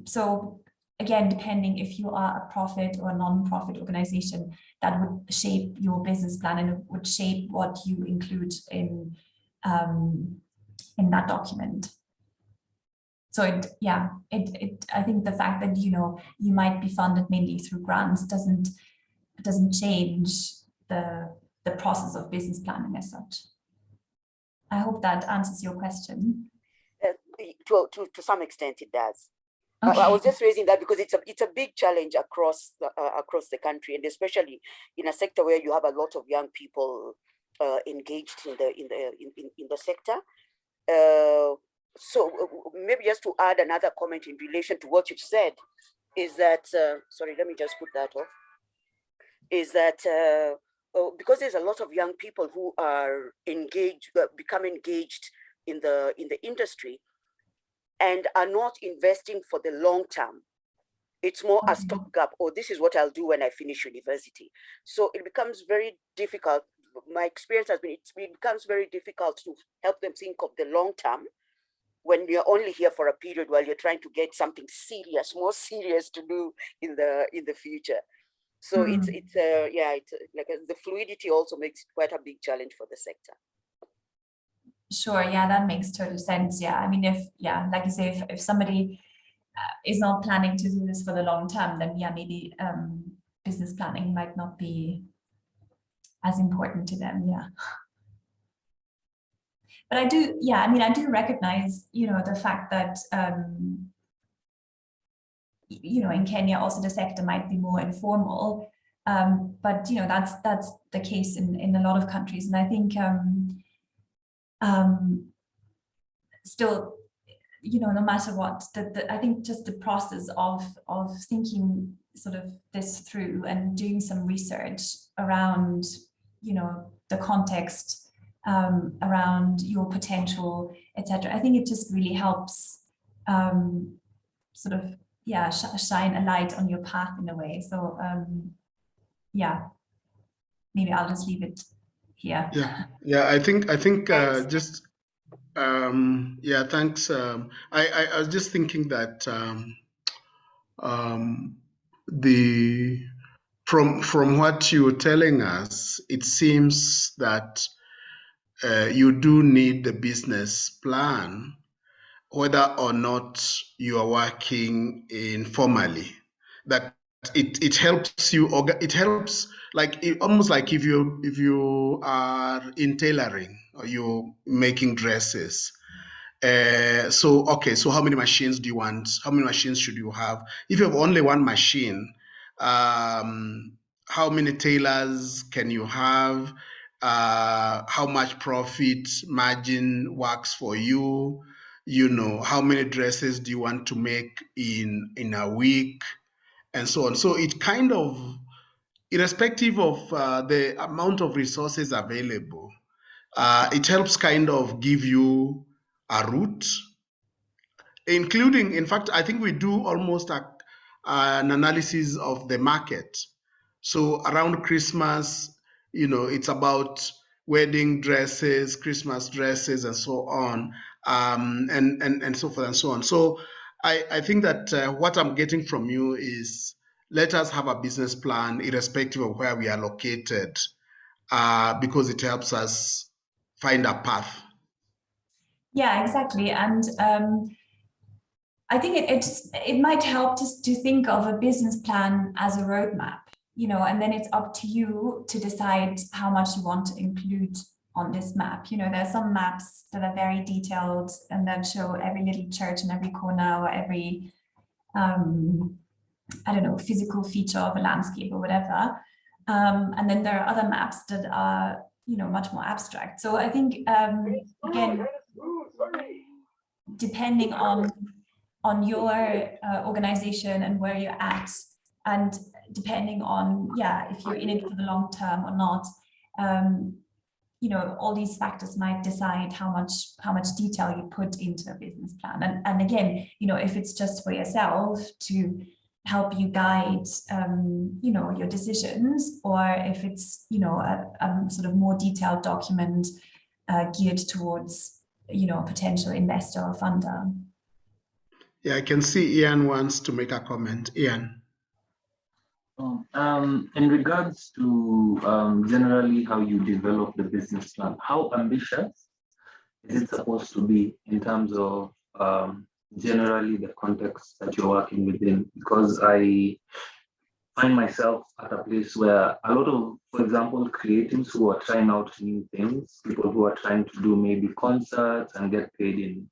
So again, depending if you are a profit or a non-profit organization, that would shape your business plan, and it would shape what you include in that document. So I think the fact that you might be funded mainly through grants doesn't change the process of business planning as such. I hope that answers your question. To some extent, it does. Okay. I was just raising that because it's a big challenge across the country, and especially in a sector where you have a lot of young people engaged in the sector. So maybe just to add another comment in relation to what you've said is that sorry, let me just put that off. Is that because there's a lot of young people who are engaged, become engaged in the industry, and are not investing for the long term. It's more a stopgap, or this is what I'll do when I finish university. So it becomes very difficult. My experience has been, it becomes very difficult to help them think of the long term when you're only here for a period while you're trying to get something serious, more serious to do in the future. So it's like the fluidity also makes it quite a big challenge for the sector. Sure, yeah, that makes total sense. Yeah, I mean, like you say, if somebody is not planning to do this for the long term, then maybe business planning might not be as important to them. Yeah. But I do recognize, the fact that, in Kenya also the sector might be more informal, but that's the case in a lot of countries, and I think still, no matter what, I think just the process of thinking sort of this through and doing some research around, the context, around your potential, etc. I think it just really helps sort of, shine a light on your path in a way. So maybe I'll just leave it here. Yeah. I think just thanks. I was just thinking that from what you're telling us, it seems that you do need the business plan, whether or not you are working informally. That it helps you, or it helps, almost like if you are in tailoring or you're making dresses. So how many machines do you want? How many machines should you have? If you have only one machine, how many tailors can you have? How much profit margin works for you? How many dresses do you want to make in a week, and so on. So it kind of, irrespective of the amount of resources available, it helps kind of give you a route, including, in fact, I think we do almost an analysis of the market. So around Christmas, it's about wedding dresses, Christmas dresses, and so on, and so forth and so on. So I think that what I'm getting from you is, let us have a business plan irrespective of where we are located, because it helps us find a path. Yeah, exactly. And I think it might help to think of a business plan as a roadmap, you know, and then it's up to you to decide how much you want to include on this map. You know, there are some maps that are very detailed and that show every little church in every corner or every, I don't know, physical feature of a landscape or whatever. And then there are other maps that are, you know, much more abstract. So I think, again, depending on your organization and where you're at, and depending on, yeah, if you're in it for the long term or not, you know, all these factors might decide how much detail you put into a business plan. And again, you know, if it's just for yourself to help you guide, you know, your decisions, or if it's, you know, a sort of more detailed document geared towards, you know, a potential investor or funder. Yeah, I can see Ian wants to make a comment. Ian. In regards to generally how you develop the business plan, how ambitious is it supposed to be in terms of generally the context that you're working within? Because I find myself at a place where a lot of, for example, creatives who are trying out new things, people who are trying to do maybe concerts and get paid in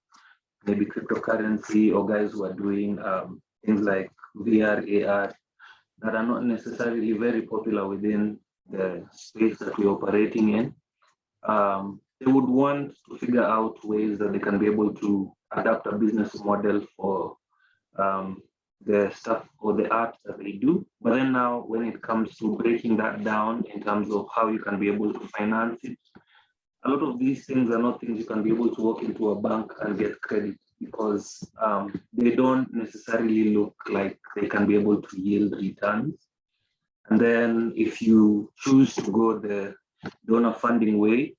maybe cryptocurrency, or guys who are doing things like VR, AR, that are not necessarily very popular within the space that we're operating in. They would want to figure out ways that they can be able to adapt a business model for the stuff or the art that they do. But then now when it comes to breaking that down in terms of how you can be able to finance it, a lot of these things are not things you can be able to walk into a bank and get credit, because they don't necessarily look like they can be able to yield returns. And then if you choose to go the donor funding way,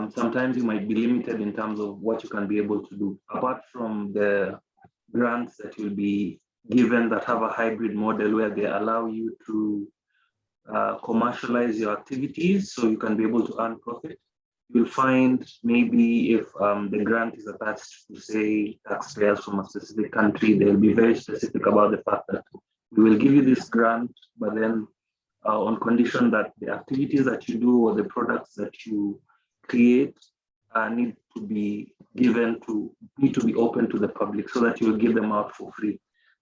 sometimes you might be limited in terms of what you can be able to do. Apart from the grants that you'll be given that have a hybrid model where they allow you to commercialize your activities so you can be able to earn profit. You'll find maybe if the grant is attached to, say, taxpayers from a specific country, they'll be very specific about the fact that we will give you this grant, but then on condition that the activities that you do or the products that you create need to be open to the public so that you'll give them out for free.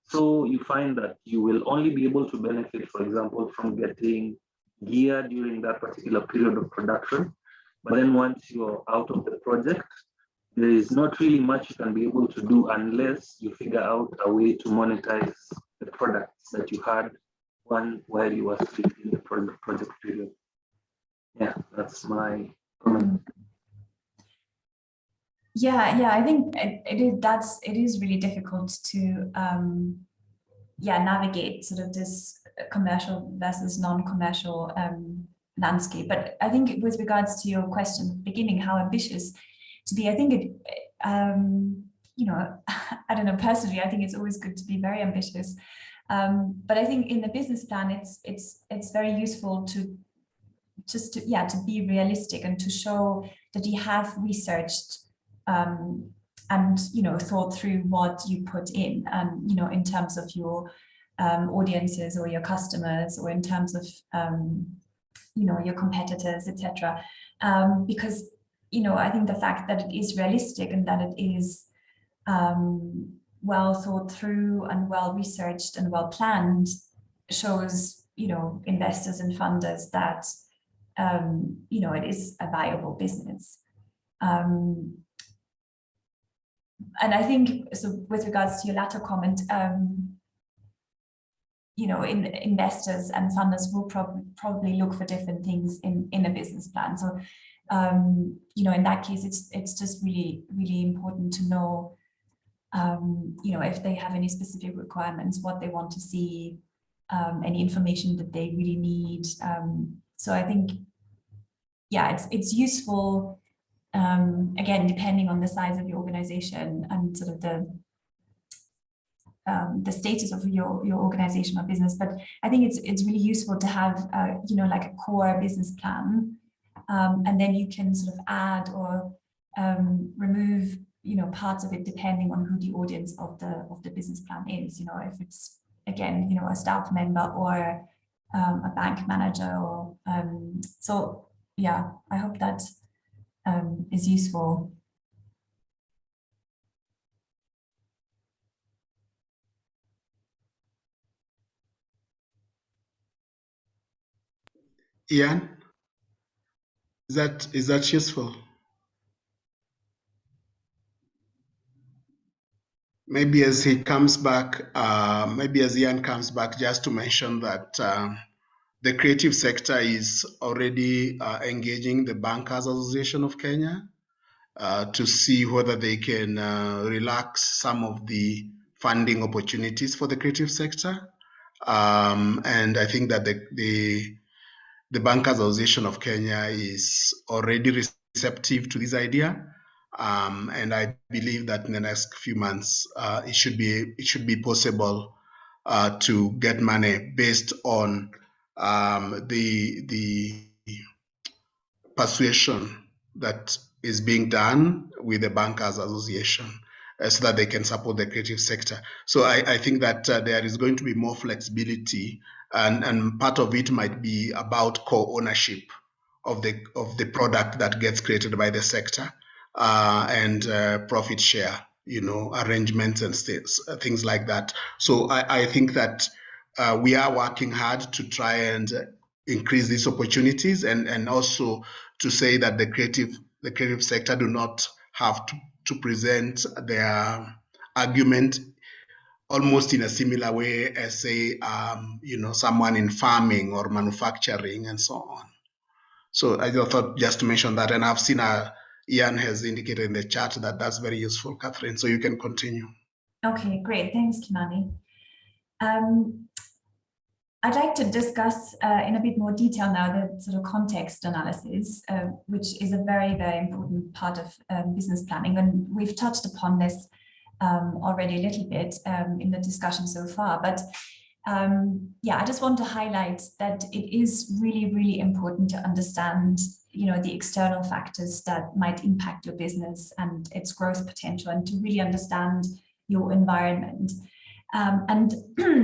So you find that you will only be able to benefit, for example, from getting gear during that particular period of production. But then once you're out of the project, there is not really much you can be able to do unless you figure out a way to monetize the products that you had while you were still in the project period. Yeah, that's my comment. Yeah, I think it is really difficult to navigate sort of this commercial versus non-commercial landscape. But I think with regards to your question at the beginning, how ambitious to be, I think it you know, I don't know, personally, I think it's always good to be very ambitious. But I think in the business plan, it's very useful to just to be realistic and to show that you have researched and, you know, thought through what you put in, and, you know, in terms of your audiences or your customers, or in terms of, you know, your competitors, etc. Because, you know, I think the fact that it is realistic and that it is well thought through and well researched and well planned shows, you know, investors and funders that, you know, it is a viable business. And I think, so with regards to your latter comment, you know, investors and funders will probably look for different things in a business plan. So, you know, in that case, it's just really, really important to know, you know, if they have any specific requirements, what they want to see, any information that they really need. So I think, yeah, it's useful. Again, depending on the size of your organization and sort of the status of your organization or business, but I think it's really useful to have you know, like a core business plan, and then you can sort of add or remove, parts of it depending on who the audience of the business plan is. If it's, again, a staff member or a bank manager, or so yeah, I hope that is useful. Ian, is that useful? Maybe as he comes back, maybe as Ian comes back, just to mention that the creative sector is already engaging the Bankers Association of Kenya to see whether they can relax some of the funding opportunities for the creative sector. And I think that the Bankers Association of Kenya is already receptive to this idea. And I believe that in the next few months, it should be possible to get money based on the persuasion that is being done with the Bankers Association, so that they can support the creative sector. So I think that there is going to be more flexibility, and part of it might be about co-ownership of the product that gets created by the sector, and profit share, arrangements and things like that. So I think that we are working hard to try and increase these opportunities, and also to say that the creative sector do not have to present their argument almost in a similar way as, say, someone in farming or manufacturing and so on. So I thought just to mention that, and I've seen Ian has indicated in the chat that that's very useful, Catherine. So you can continue. Okay, great. Thanks, Kimani. I'd like to discuss in a bit more detail now the sort of context analysis, which is a very, very important part of business planning. And we've touched upon this already a little bit in the discussion so far. But yeah, I just want to highlight that it is really, really important to understand, the external factors that might impact your business and its growth potential, and to really understand your environment. And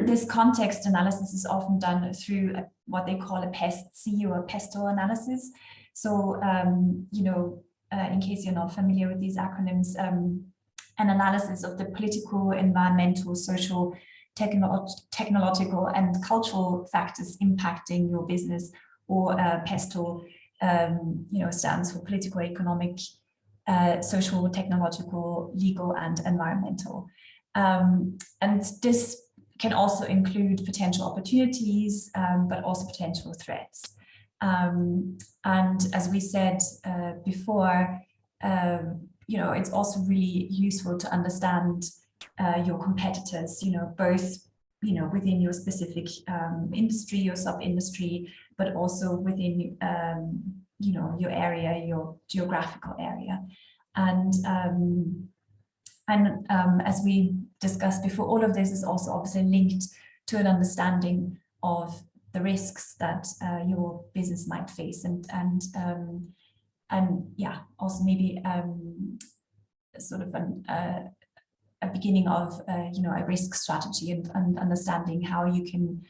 this context analysis is often done through what they call a PEST-C, or a pestle analysis. So, in case you're not familiar with these acronyms, an analysis of the political, environmental, social, technological, and cultural factors impacting your business, or pestle, stands for political, economic, social, technological, legal, and environmental. And this can also include potential opportunities, but also potential threats. And as we said before, it's also really useful to understand your competitors, both within your specific industry, your sub-industry, but also within your area, your geographical area. And as we discussed before, all of this is also obviously linked to an understanding of the risks that your business might face, and yeah, also maybe sort of a beginning of a risk strategy, and understanding how you can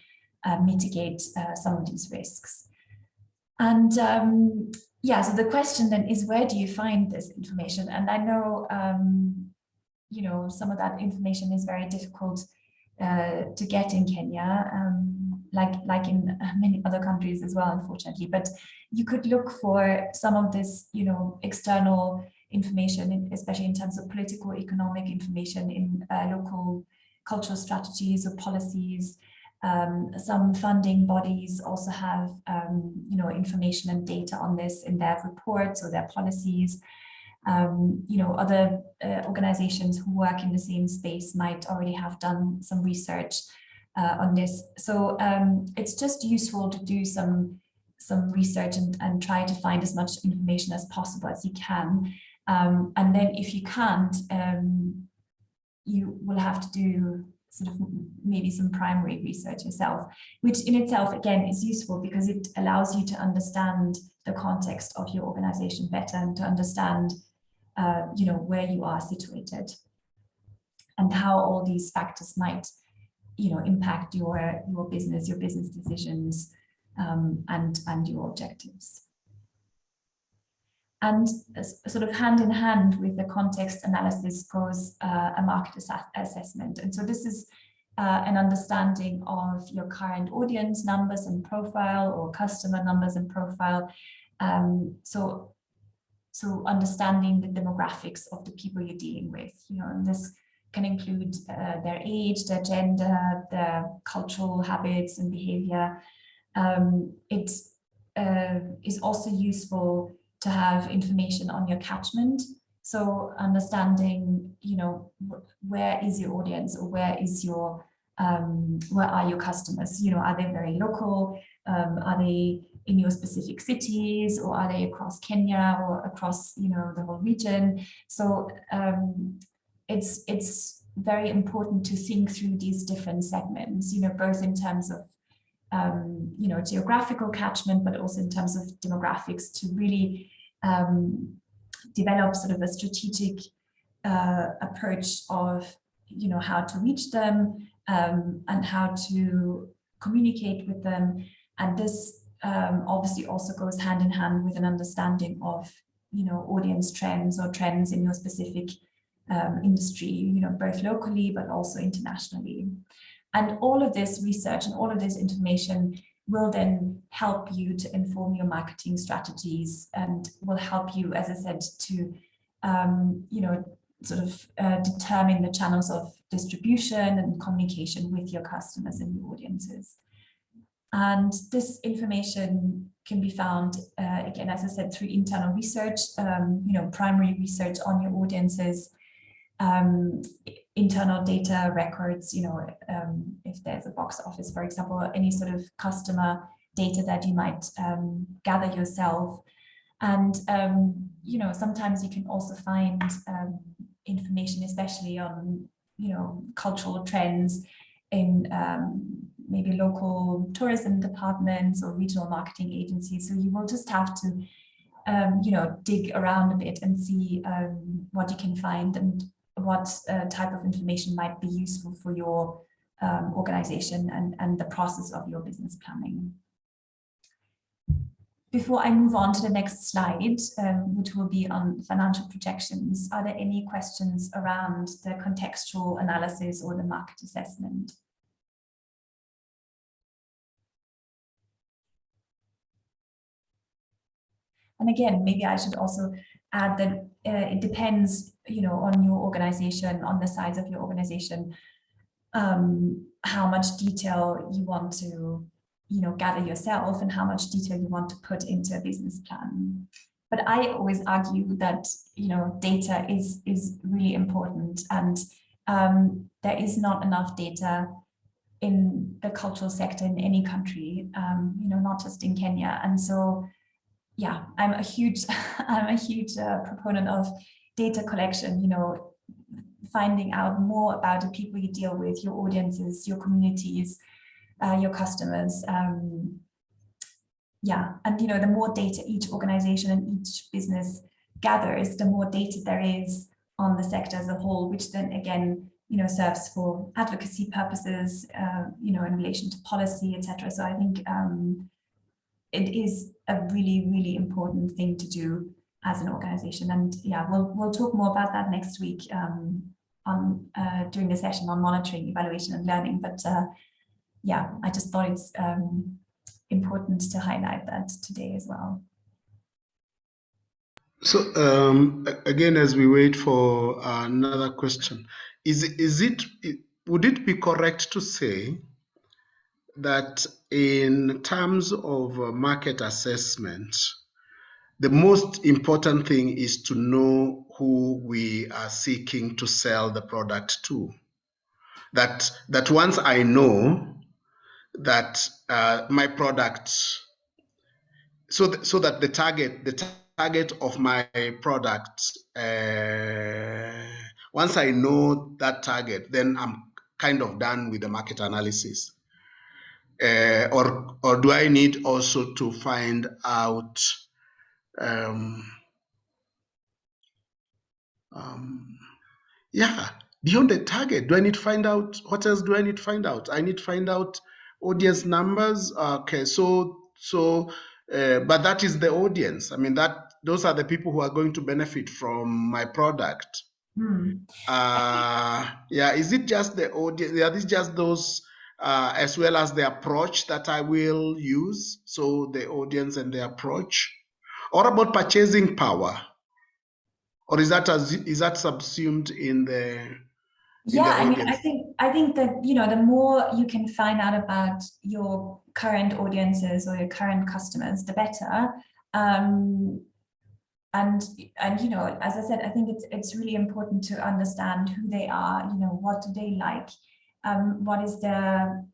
mitigate some of these risks. And yeah, so the question then is, where do you find this information? And I know some of that information is very difficult to get in Kenya, like in many other countries as well, unfortunately. But you could look for some of this, external information, especially in terms of political, economic information in local cultural strategies or policies. Some funding bodies also have, information and data on this in their reports or their policies. Other organizations who work in the same space might already have done some research on this. So it's just useful to do some research and try to find as much information as possible as you can. And then if you can't, you will have to do sort of maybe some primary research yourself, which in itself, again, is useful because it allows you to understand the context of your organization better, and to understand where you are situated, and how all these factors might, impact your business decisions, and your objectives. And sort of hand in hand with the context analysis goes a market assessment. And so this is an understanding of your current audience numbers and profile, or customer numbers and profile. So understanding the demographics of the people you're dealing with, and this can include their age, their gender, their cultural habits and behavior. It is also useful to have information on your catchment. So understanding, where is your audience, or where are your customers? Are they very local? Are they in your specific cities, or are they across Kenya, or across, the whole region? So it's very important to think through these different segments, both in terms of geographical catchment, but also in terms of demographics, to really develop sort of a strategic approach of how to reach them, and how to communicate with them. And this obviously also goes hand in hand with an understanding of audience trends, or trends in your specific industry, both locally but also internationally. And all of this research and all of this information will then help you to inform your marketing strategies, and will help you, as I said, to determine the channels of distribution and communication with your customers and your audiences. And this information can be found, again, as I said, through internal research, primary research on your audiences, internal data records, if there's a box office, for example, or any sort of customer data that you might gather yourself. And, sometimes you can also find information, especially on, cultural trends in maybe local tourism departments or regional marketing agencies. So you will just have to, dig around a bit and see what you can find, and what type of information might be useful for your organization and the process of your business planning. Before I move on to the next slide, which will be on financial projections, are there any questions around the contextual analysis or the market assessment? And again, maybe I should also add that it depends, on your organization, on the size of your organization, how much detail you want to, gather yourself, and how much detail you want to put into a business plan. But I always argue that, data is really important, and there is not enough data in the cultural sector in any country, not just in Kenya. And so, yeah, I'm a huge proponent of data collection, finding out more about the people you deal with, your audiences, your communities, your customers. Yeah, and the more data each organization and each business gathers, the more data there is on the sector as a whole, which then again, serves for advocacy purposes, in relation to policy, etc. So I think it is a really, really important thing to do as an organization. And yeah, we'll talk more about that next week during the session on monitoring, evaluation, and learning. But yeah, I just thought it's important to highlight that today as well. So again, as we wait for another question, would it be correct to say that in terms of market assessment, the most important thing is to know who we are seeking to sell the product to? That once I know that my product, so that the target of my product, once I know that target, then I'm kind of done with the market analysis. Or do I need also to find out Yeah, beyond the target, do I need to find out what else do I need to find out? I need to find out audience numbers. Okay, but that is the audience. I mean, those are the people who are going to benefit from my product. Yeah, is it just the audience? Yeah, this just those as well as the approach that I will use. So the audience and the approach. Or about purchasing power, or is that subsumed in the I mean, I think that, you know, the more you can find out about your current audiences or your current customers, the better. And you know, as I said, I think it's really important to understand who they are. You know, what do they like? What are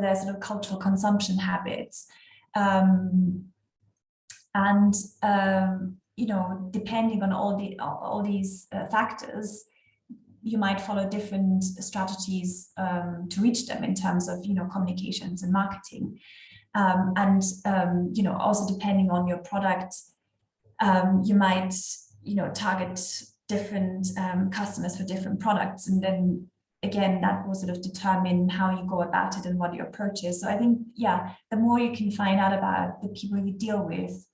their sort of cultural consumption habits? You know, depending on all these factors, you might follow different strategies to reach them in terms of, you know, communications and marketing. You know, also depending on your product, you might, you know, target different customers for different products. And then again, that will sort of determine how you go about it and what your approach is. So I think, yeah, the more you can find out about the people you deal with,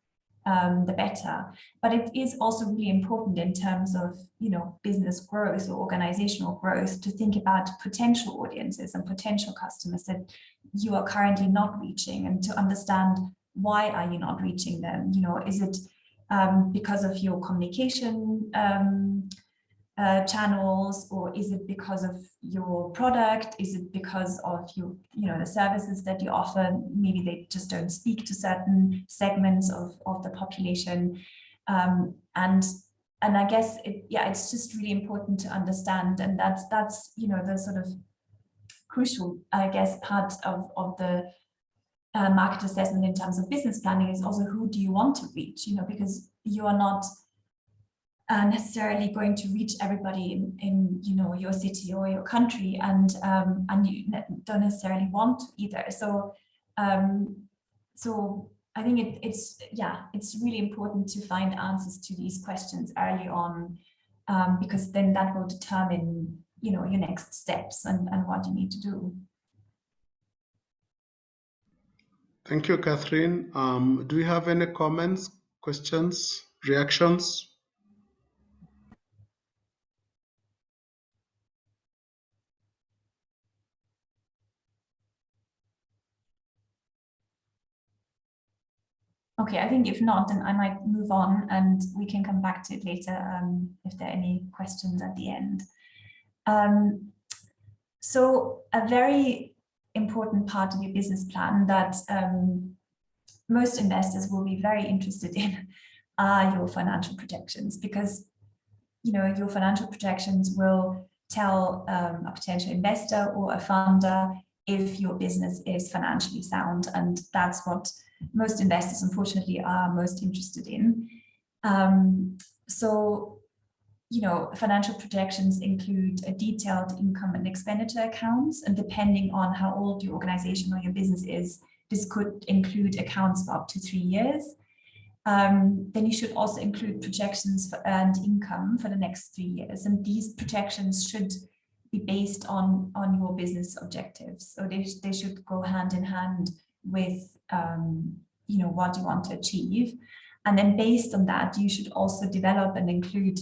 the better. But it is also really important in terms of, you know, business growth or organizational growth to think about potential audiences and potential customers that you are currently not reaching, and to understand why are you not reaching them. You know, is it because of your communication channels, or is it because of your product? Is it because of your, you know, the services that you offer? Maybe they just don't speak to certain segments of the population. And I guess it's just really important to understand, and that's you know, the sort of crucial, I guess, part of the market assessment in terms of business planning is also who do you want to reach, you know, because you are not necessarily going to reach everybody in you know, your city or your country, and you don't necessarily want to either. So so I think it's really important to find answers to these questions early on, because then that will determine, you know, your next steps and what you need to do. Thank you, Catherine. Do you have any comments, questions, reactions? Okay, I think if not, then I might move on and we can come back to it later if there are any questions at the end. So a very important part of your business plan that most investors will be very interested in are your financial projections, because, you know, your financial projections will tell a potential investor or a funder if your business is financially sound, and that's what most investors, unfortunately, are most interested in. So, you know, financial projections include a detailed income and expenditure accounts, and depending on how old your organization or your business is, this could include accounts for up to 3 years. Then you should also include projections for earned income for the next 3 years, and these projections should be based on your business objectives. So they should go hand in hand with you know, what you want to achieve. And then based on that, you should also develop and include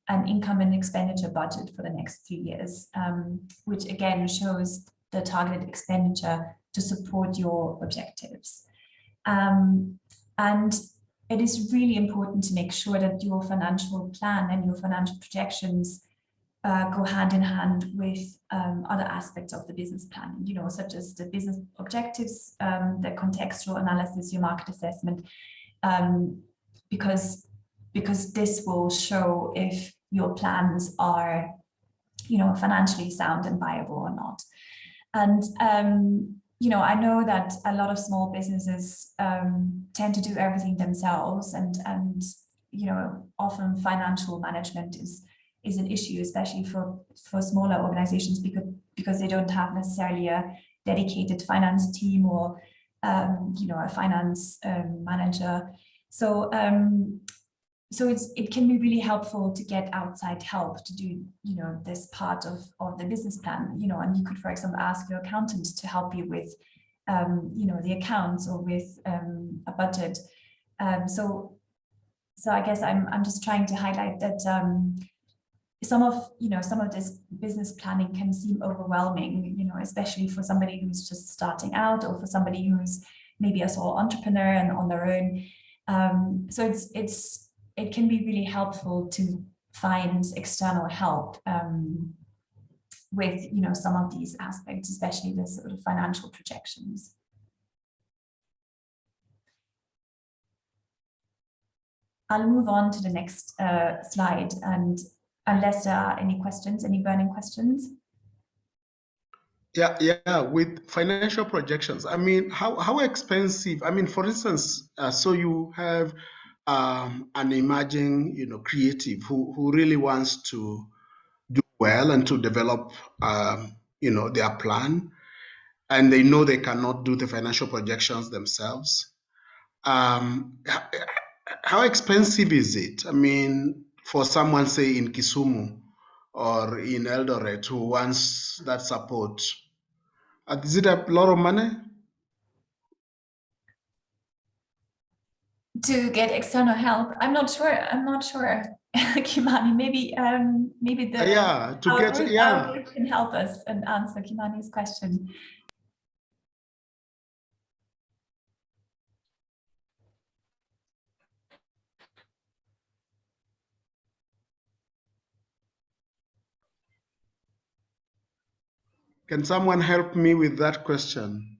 an income and expenditure budget for the next 3 years, which again shows the targeted expenditure to support your objectives. And it is really important to make sure that your financial plan and your financial projections go hand in hand with other aspects of the business plan, you know, such as the business objectives, the contextual analysis, your market assessment, because this will show if your plans are, you know, financially sound and viable or not. And you know, I know that a lot of small businesses tend to do everything themselves, and you know, often financial management is an issue, especially for smaller organizations, because they don't have necessarily a dedicated finance team or you know, a finance manager. So so it can be really helpful to get outside help to do, this part of the business plan, and you could, for example, ask your accountant to help you with, the accounts or with a budget. So I guess I'm just trying to highlight that some of this business planning can seem overwhelming, especially for somebody who's just starting out or for somebody who's maybe a sole entrepreneur and on their own. So it can be really helpful to find external help with some of these aspects, especially the sort of financial projections. I'll move on to the next slide, and unless there are any questions, any burning questions. Yeah. With financial projections, I mean, how expensive? I mean, for instance, so you have an emerging, creative who really wants to do well and to develop, their plan, and they know they cannot do the financial projections themselves. How expensive is it? I mean, for someone, say, in Kisumu or in Eldoret who wants that support, is it a lot of money? To get external help, I'm not sure. Kimani, maybe our group can help us and answer Kimani's question. Can someone help me with that question?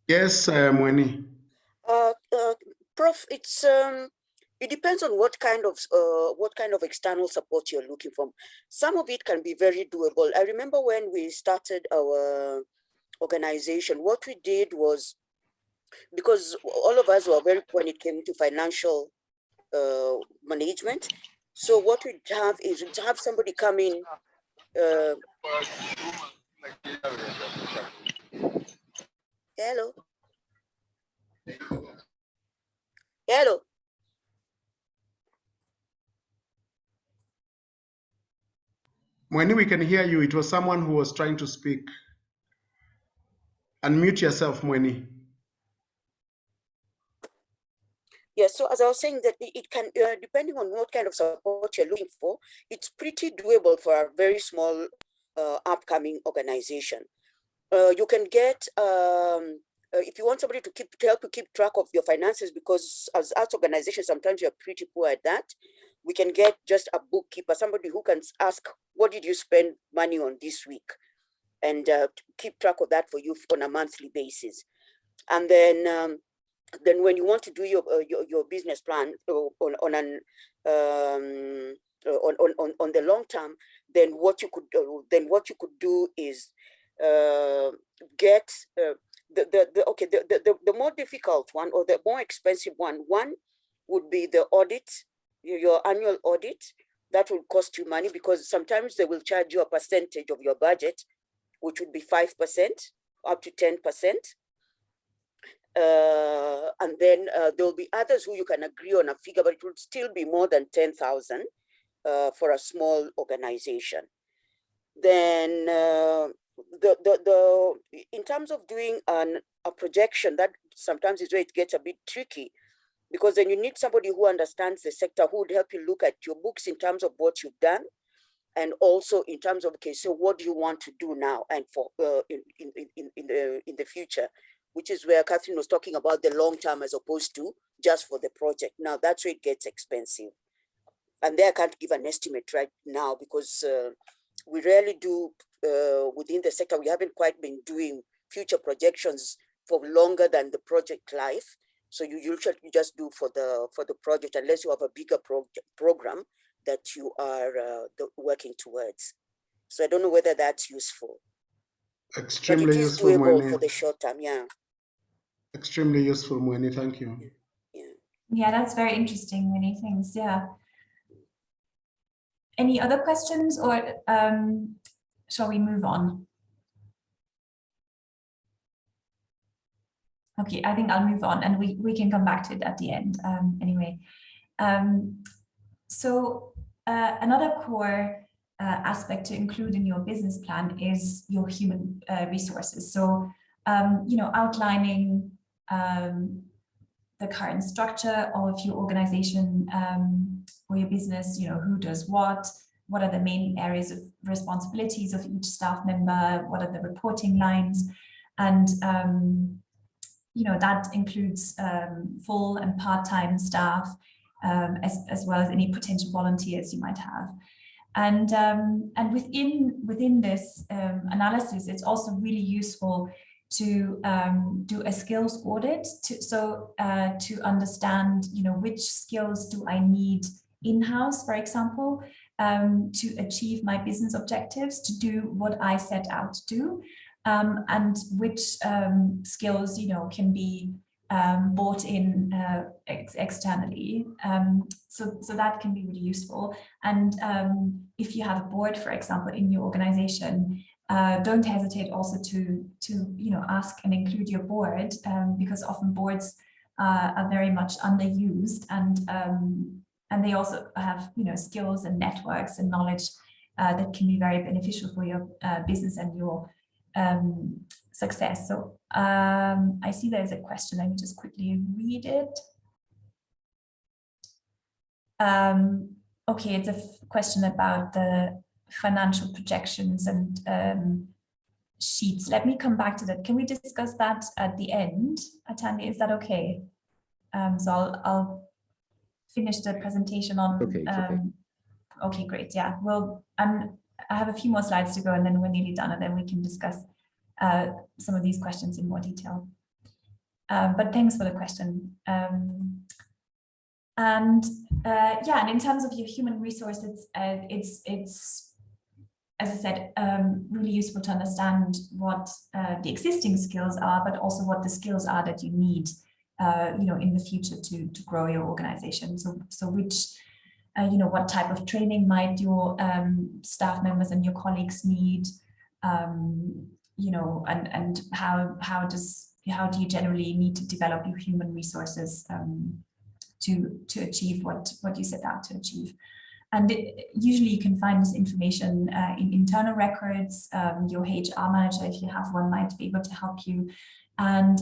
Yes, Mweni. Prof, it depends on what kind of external support you're looking for. Some of it can be very doable. I remember when we started our organization, what we did was, because all of us were very poor when it came to financial management. So what we have is to have somebody come in. Hello. Mweni, we can hear you. It was someone who was trying to speak. Unmute yourself, Mweni. Yes, so as I was saying, that it can, depending on what kind of support you're looking for, it's pretty doable for a very small upcoming organization. You can get, if you want somebody to help you keep track of your finances, because as arts organizations, sometimes you're pretty poor at that, we can get just a bookkeeper, somebody who can ask, what did you spend money on this week? And keep track of that for you on a monthly basis. And then when you want to do your business plan on the long term, then what you could do is get the more difficult one, or the more expensive one. One would be the audit, your annual audit. That will cost you money, because sometimes they will charge you a percentage of your budget, which would be 5% up to 10%. And then there will be others who you can agree on a figure, but it would still be more than 10,000 for a small organization. Then in terms of doing a projection, that sometimes is where it gets a bit tricky, because then you need somebody who understands the sector, who would help you look at your books in terms of what you've done, and also in terms of, okay, so what do you want to do now and for in the future, which is where Catherine was talking about the long term as opposed to just for the project. Now that's where it gets expensive. And there I can't give an estimate right now, because we rarely do within the sector. We haven't quite been doing future projections for longer than the project life. So you usually just do for the project, unless you have a bigger program that you are working towards. So I don't know whether that's useful. Extremely but it is useful, doable Mweni. for the short term, yeah. Extremely useful, Mweni. Thank you. Yeah, that's very interesting. Many things. Yeah. Any other questions, or shall we move on? Okay, I think I'll move on, and we can come back to it at the end. Anyway, so another core aspect to include in your business plan is your human resources. So, outlining the current structure of your organization or your business, who does what are the main areas of responsibilities of each staff member, what are the reporting lines, and that includes full and part-time staff, as well as any potential volunteers you might have. And within this analysis, it's also really useful to do a skills audit to understand, which skills do I need in-house, for example, to achieve my business objectives, to do what I set out to do, and which skills, can be bought in externally. So that can be really useful. And if you have a board, for example, in your organization, don't hesitate also to ask and include your board, because often boards are very much underused, and they also have skills and networks and knowledge that can be very beneficial for your business and your success. So I see there's a question. Let me just quickly read it. Okay, it's a question about the financial projections and sheets. Let me come back to that. Can we discuss that at the end, Atandi? Is that okay? So I'll finish the presentation on. Okay, okay. Okay, great. Yeah. Well, I have a few more slides to go, and then we're nearly done, and then we can discuss some of these questions in more detail. But thanks for the question. And in terms of your human resources, it's as I said, really useful to understand what the existing skills are, but also what the skills are that you need, in the future to grow your organization. So which, what type of training might your staff members and your colleagues need, and how do you generally need to develop your human resources to achieve what you set out to achieve. And usually you can find this information in internal records. Your HR manager, if you have one, might be able to help you. And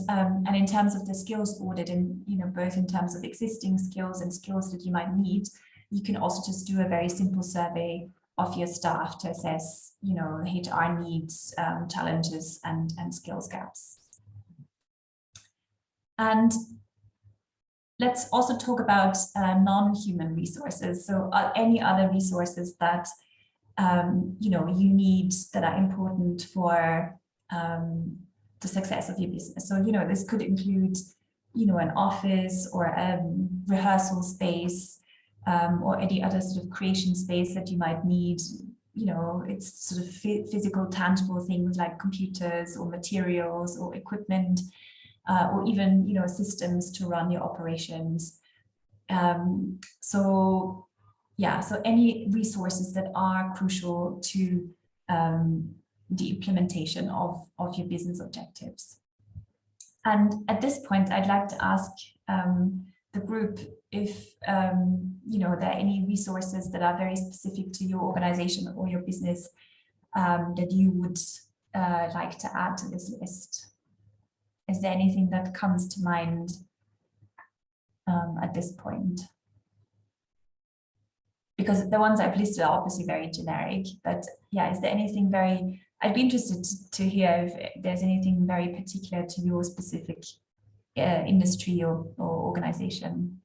in terms of the skills audit, and both in terms of existing skills and skills that you might need, you can also just do a very simple survey of your staff to assess, HR needs, challenges, and skills gaps. And let's also talk about non-human resources. So any other resources that you need that are important for the success of your business. So this could include an office or a rehearsal space, or any other sort of creation space that you might need. It's sort of physical, tangible things like computers or materials or equipment. Or even systems to run your operations. So any resources that are crucial to the implementation of your business objectives. And at this point, I'd like to ask the group if there are any resources that are very specific to your organization or your business that you would like to add to this list. Is there anything that comes to mind at this point? Because the ones I've listed are obviously very generic, but yeah, is there anything very, I'd be interested to hear if there's anything very particular to your specific industry or organization.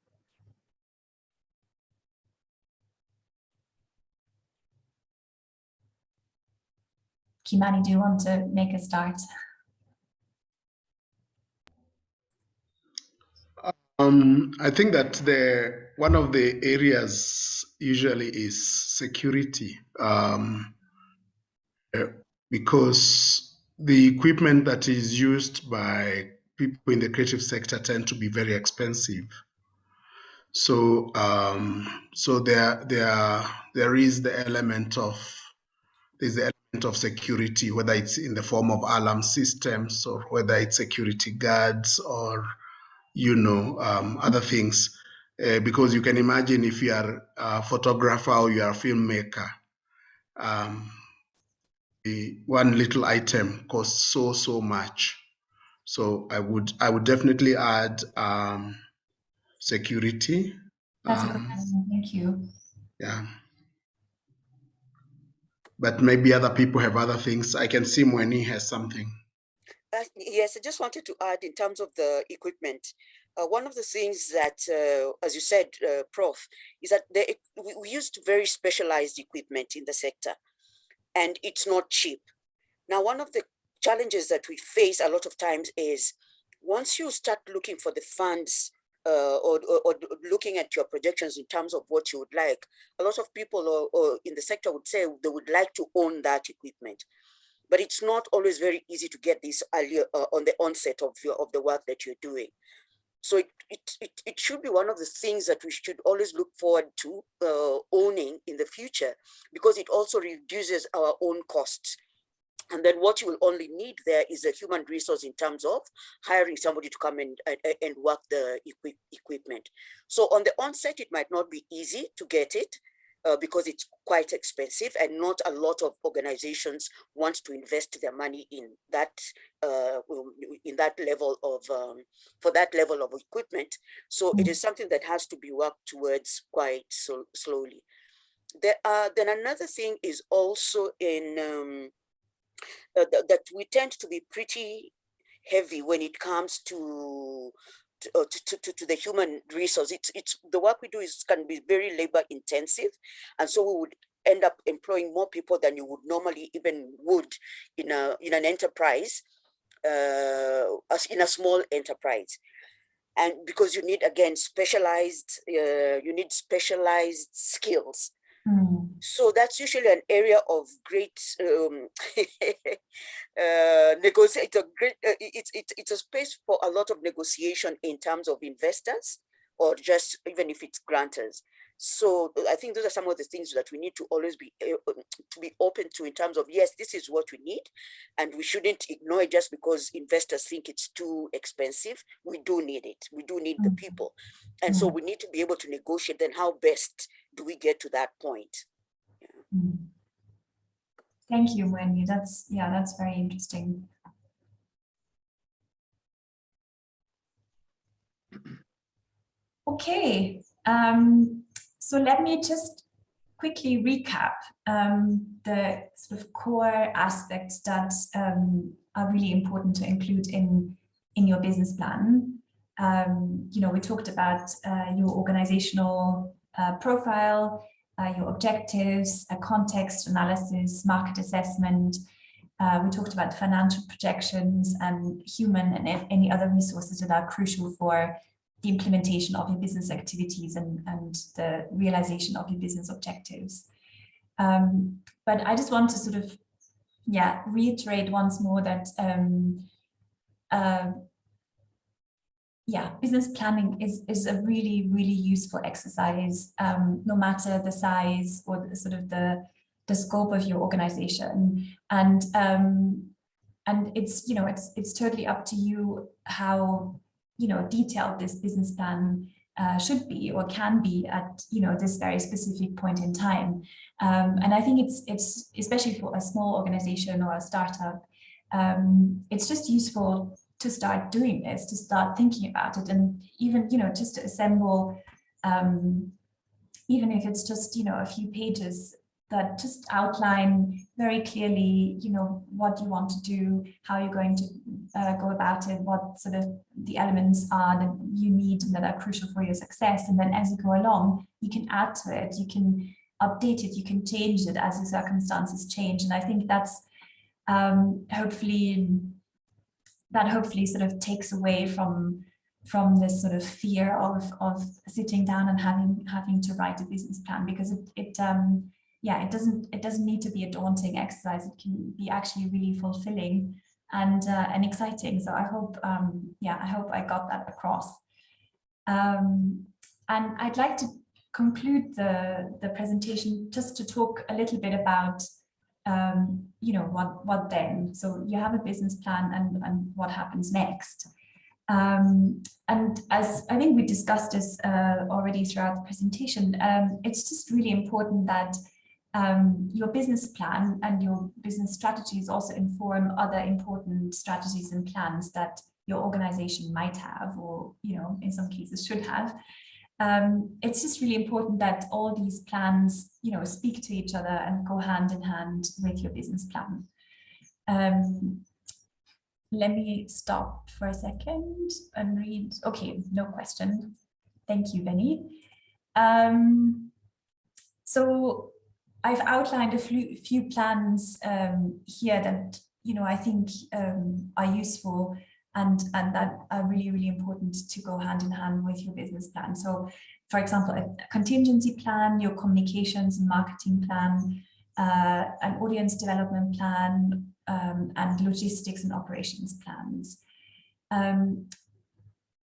Kimani, do you want to make a start? I think that one of the areas usually is security, because the equipment that is used by people in the creative sector tend to be very expensive. So there is the element of of security, whether it's in the form of alarm systems or whether it's security guards or other things, because you can imagine if you are a photographer or you are a filmmaker, one little item costs so much. So I would definitely add security. That's a good one. Thank you. Yeah. But maybe other people have other things. I can see Mweni has something. Yes, I just wanted to add in terms of the equipment. One of the things that, as you said, Prof, is that we used very specialized equipment in the sector, and it's not cheap. Now, one of the challenges that we face a lot of times is once you start looking for the funds or looking at your projections in terms of what you would like, a lot of people or in the sector would say they would like to own that equipment. But it's not always very easy to get this earlier on the onset of the work that you're doing. So it should be one of the things that we should always look forward to owning in the future, because it also reduces our own costs. And then what you will only need there is a human resource in terms of hiring somebody to come and work the equipment. So on the onset, it might not be easy to get it because it's quite expensive, and not a lot of organizations want to invest their money in that level of for that level of equipment. So it is something that has to be worked towards quite slowly. Then another thing is also in that we tend to be pretty heavy when it comes to the human resource. It's the work we do can be very labor intensive, and so we would end up employing more people than you would normally would in an enterprise, as in a small enterprise. And because you need, again, specialized skills. So that's usually an area of great it's a space for a lot of negotiation in terms of investors, or just even if it's grantors. So I think those are some of the things that we need to always be open to in terms of, yes, this is what we need, and we shouldn't ignore it just because investors think it's too expensive. We do need it. We do need the people. And so we need to be able to negotiate then how best do we get to that point. Thank you, Wendy. That's very interesting. Okay, so let me just quickly recap the sort of core aspects that are really important to include in your business plan. We talked about your organizational profile, your objectives, a context analysis, market assessment. We talked about financial projections and human and any other resources that are crucial for the implementation of your business activities and the realization of your business objectives. But I just want to sort of, reiterate once more that business planning is a really, really useful exercise, no matter the size or the sort of the scope of your organization. And it's, it's totally up to you how, detailed this business plan should be or can be at, this very specific point in time. And I think it's especially for a small organization or a startup, it's just useful to start doing this, to start thinking about it, and even, just to assemble, even if it's just, a few pages that just outline very clearly, what you want to do, how you're going to go about it, what sort of the elements are that you need and that are crucial for your success. And then as you go along, you can add to it, you can update it, you can change it as your circumstances change. And I think that's hopefully sort of takes away from this sort of fear of sitting down and having to write a business plan, because it doesn't need to be a daunting exercise. It can be actually really fulfilling and exciting. So I hope I got that across. And I'd like to conclude the presentation just to talk a little bit about you know, what then? So you have a business plan, and what happens next? And as I think we discussed this already throughout the presentation, it's just really important that your business plan and your business strategies also inform other important strategies and plans that your organization might have, or, you know, in some cases should have. It's just really important that all these plans, you know, speak to each other and go hand in hand with your business plan. Let me stop for a second and read. Okay, no question. Thank you, Benny. So I've outlined a few plans here that, you know, I think are useful and that are really, really important to go hand in hand with your business plan. So, for example, a contingency plan, your communications and marketing plan, an audience development plan, and logistics and operations plans.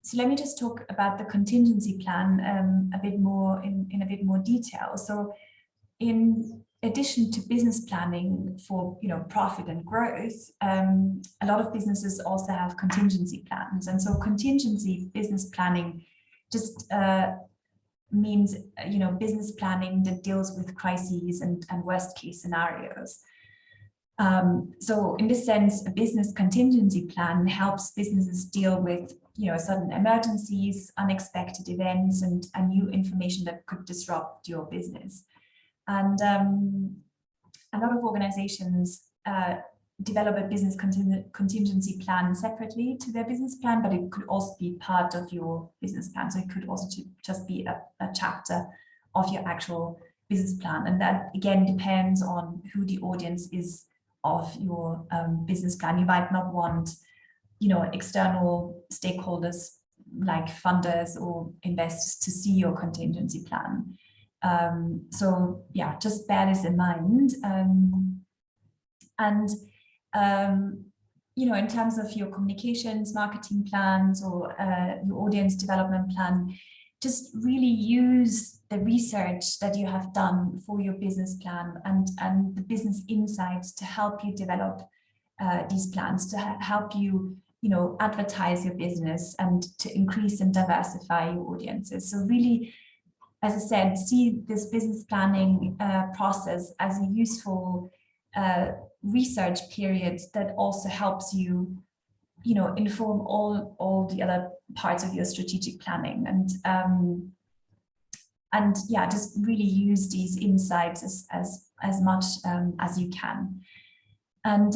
So let me just talk about the contingency plan a bit more in a bit more detail. So in addition to business planning for, you know, profit and growth, a lot of businesses also have contingency plans. And so contingency business planning just means, you know, business planning that deals with crises and worst case scenarios. So in this sense, a business contingency plan helps businesses deal with, you know, sudden emergencies, unexpected events, and new information that could disrupt your business. And a lot of organizations develop a business contingency plan separately to their business plan, but it could also be part of your business plan. So it could also just be a chapter of your actual business plan. And that, again, depends on who the audience is of your business plan. You might not want, you know, external stakeholders like funders or investors to see your contingency plan. So yeah, just bear this in mind. You know, in terms of your communications, marketing plans, or your audience development plan, just really use the research that you have done for your business plan and the business insights to help you develop these plans, to help you, you know, advertise your business and to increase and diversify your audiences. So really, as I said, see this business planning process as a useful research period that also helps you, you know, inform all the other parts of your strategic planning. And yeah, just really use these insights as much as you can. And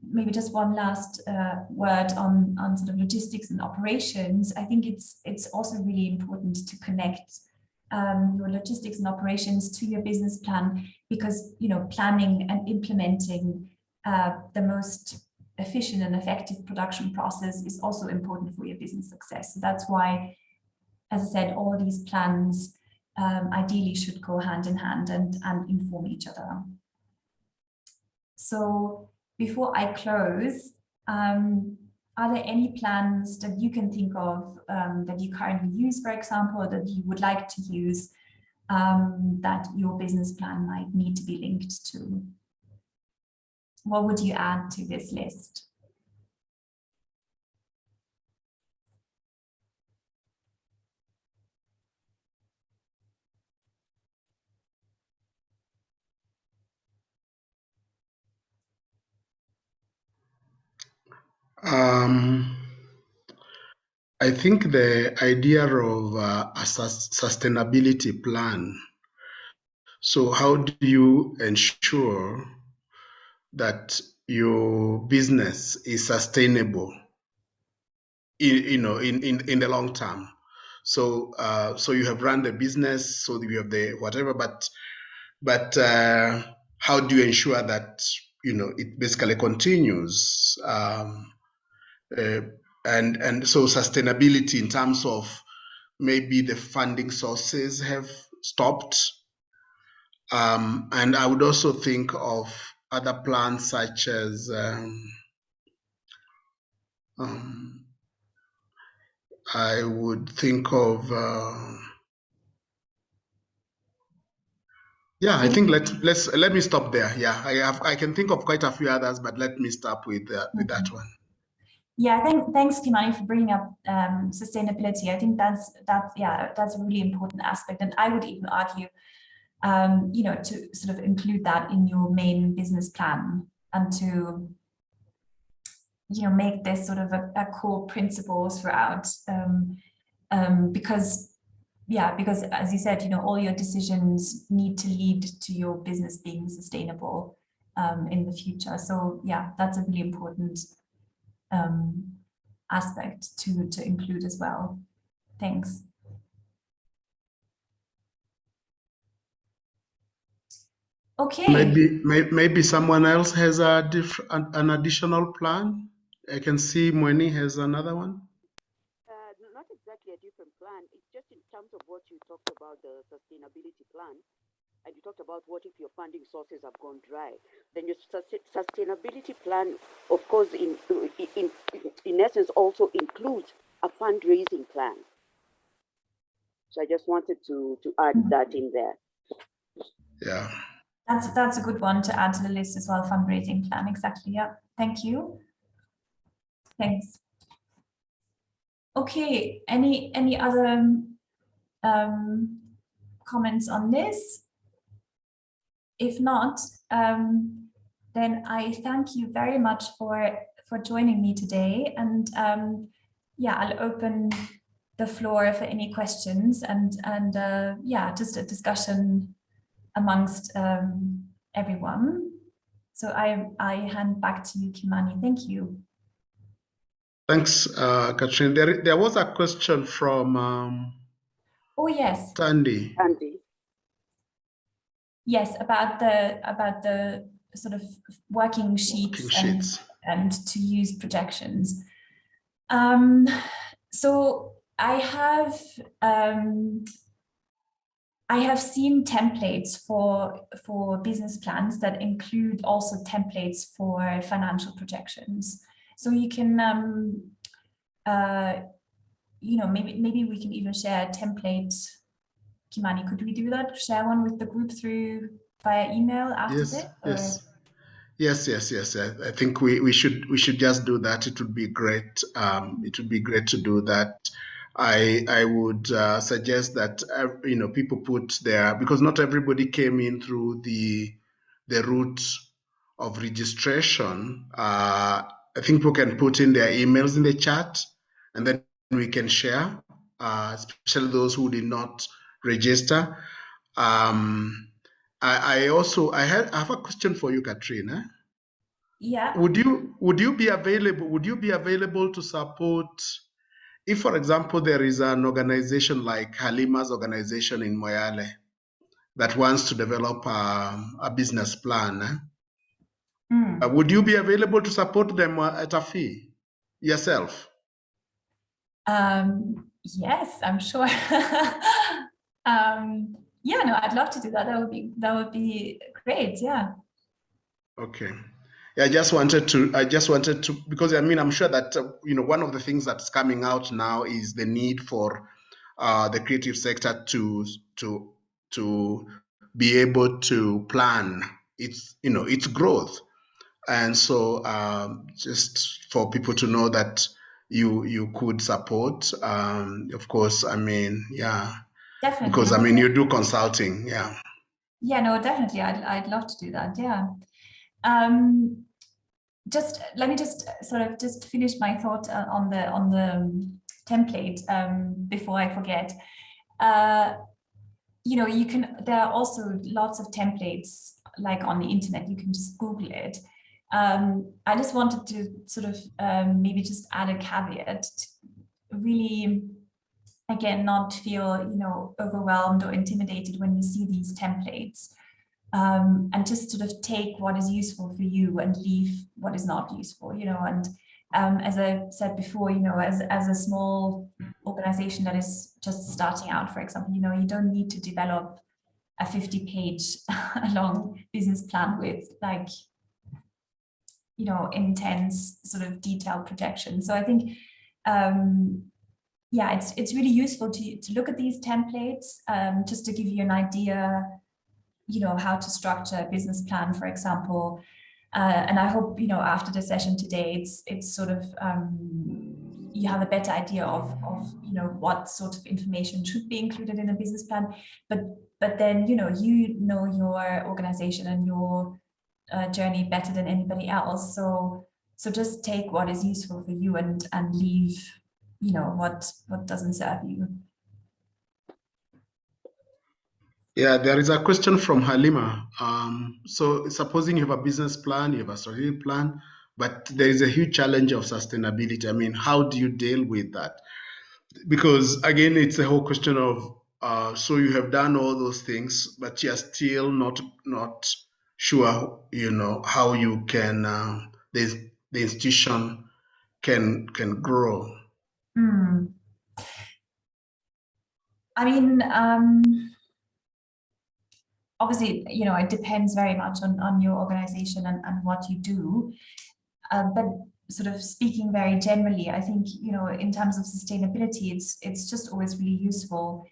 maybe just one last word on sort of logistics and operations. I think it's also really important to connect your logistics and operations to your business plan, because, you know, planning and implementing the most efficient and effective production process is also important for your business success. So that's why, as I said, all these plans ideally should go hand in hand and inform each other. So before I close, are there any plans that you can think of that you currently use, for example, that you would like to use that your business plan might need to be linked to? What would you add to this list? I think the idea of a sustainability plan. So how do you ensure that your business is sustainable in the long term? So so you have run the business, so you have the whatever, but how do you ensure that, you know, it basically continues? And so sustainability in terms of maybe the funding sources have stopped. And I would also think of other plans such as I would think of Yeah, I think let me stop there. Yeah, I can think of quite a few others, but let me stop with that one. Yeah, thanks, Kimani, for bringing up sustainability. I think that's a really important aspect, and I would even argue, you know, to sort of include that in your main business plan and to, you know, make this sort of a core principle throughout, because as you said, you know, all your decisions need to lead to your business being sustainable in the future. So yeah, that's a really important aspect to include as well. Thanks. Okay. Maybe someone else has an additional plan. I can see Mweni has another one. Not exactly a different plan. It's just in terms of what you talked about, the sustainability plan, and you talked about what if your funding sources have gone dry. Then your sustainability plan, of course, in essence, also includes a fundraising plan. So I just wanted to add that in there. Yeah. That's a good one to add to the list as well, fundraising plan, exactly, yeah. Thank you. Thanks. Okay, any other comments on this? If not, then I thank you very much for joining me today, and yeah, I'll open the floor for any questions and yeah, just a discussion amongst everyone. So I hand back to you, Kimani. Thank you. Thanks, Katrin. There was a question from oh yes, Sandy. Yes, about the sort of working sheets. And to use projections. So I have seen templates for business plans that include also templates for financial projections. So you can, you know, maybe we can even share a template. Kimani, could we do that? Share one with the group via email after this? Yes. I think we should just do that. It would be great. It would be great to do that. I would suggest that you know, people put their, because not everybody came in through the route of registration. I think people can put in their emails in the chat, and then we can share, especially those who did not register. I have a question for you, Katrina. Yeah. Would you be available to support, if, for example, there is an organization like Halima's organization in Moyale that wants to develop a business plan? Would you be available to support them at a fee yourself? Yes, I'm sure. Yeah, no, I'd love to do that. That would be great. Yeah. Okay. Yeah, I just wanted to, because I mean, I'm sure that you know, one of the things that's coming out now is the need for the creative sector to be able to plan its, you know, its growth, and so just for people to know that you could support. Of course, I mean, yeah, definitely, because I mean, you do consulting, yeah. Yeah, no, definitely, I'd love to do that. Yeah. Just let me sort of finish my thought on the template before I forget. You know, there are also lots of templates like on the internet. You can just Google it. I just wanted to sort of maybe just add a caveat to really, again, not feel, you know, overwhelmed or intimidated when you see these templates. And just sort of take what is useful for you and leave what is not useful, you know. And as I said before, you know, as a small organization that is just starting out, for example, you know, you don't need to develop a 50-page long business plan with, like, you know, intense sort of detailed projections. So I think, yeah, it's really useful to look at these templates just to give you an idea, how to structure a business plan, for example. And I hope, after the session today, it's sort of, you have a better idea of what sort of information should be included in a business plan. But then, your organization and your journey better than anybody else. So just take what is useful for you and leave, what doesn't serve you. Yeah, there is a question from Halima. So supposing you have a business plan, you have a strategic plan, but there is a huge challenge of sustainability. I mean, how do you deal with that? Because again, it's a whole question of, so you have done all those things, but you're still not sure, how you can, the institution can grow. I mean, obviously, it depends very much on your organization and what you do. But sort of speaking very generally, I think, in terms of sustainability, it's just always really useful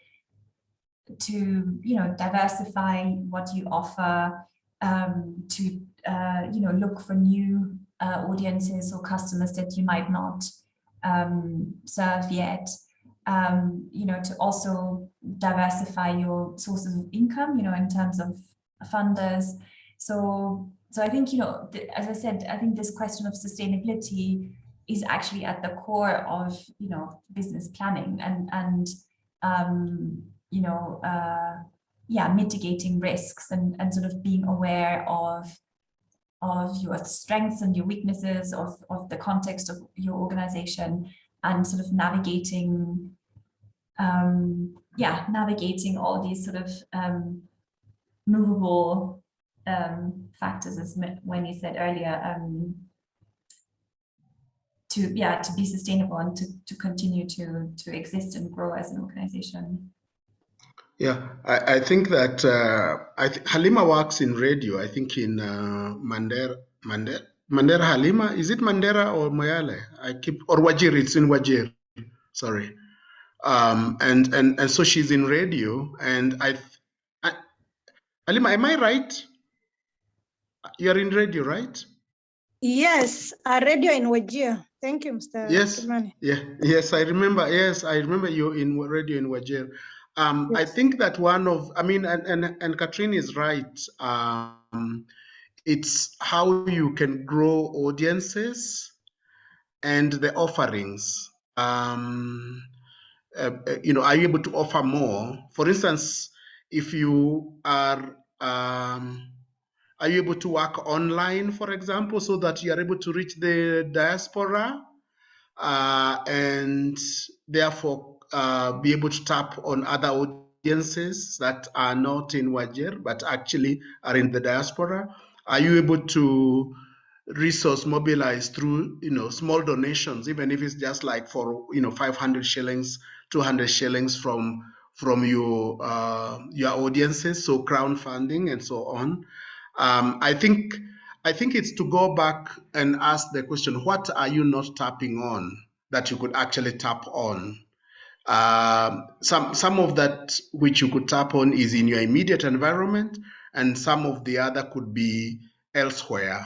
to, diversify what you offer, to, look for new audiences or customers that you might not serve yet. To also diversify your sources of income, in terms of funders. So I think, as I said, I think this question of sustainability is actually at the core of, business planning and mitigating risks and sort of being aware of your strengths and your weaknesses of the context of your organization, and sort of navigating all these sort of movable factors, as when you said earlier, to be sustainable and to continue to exist and grow as an organization. Yeah, I think that Halima works in radio. I think in Mandera Halima. Is it Mandera or Moyale? Or Wajir. It's in Wajir. Sorry. And so she's in radio. And Halima, am I right? You're in radio, right? Yes, a radio in Wajir. Thank you, Mr. Yes. Kimani. Yeah. Yes, I remember. Yes, I remember you in radio in Wajir. Yes. I think that and Katrine is right. It's how you can grow audiences and the offerings. Are you able to offer more? For instance, if you are you able to work online, for example, so that you are able to reach the diaspora and therefore be able to tap on other audiences that are not in Wajir but actually are in the diaspora? Are you able to resource mobilize through small donations, even if it's just like for 500 shillings, 200 shillings from your audiences, so crowdfunding and so on? I think it's to go back and ask the question, what are you not tapping on that you could actually tap on? Some of that which you could tap on is in your immediate environment, and some of the other could be elsewhere,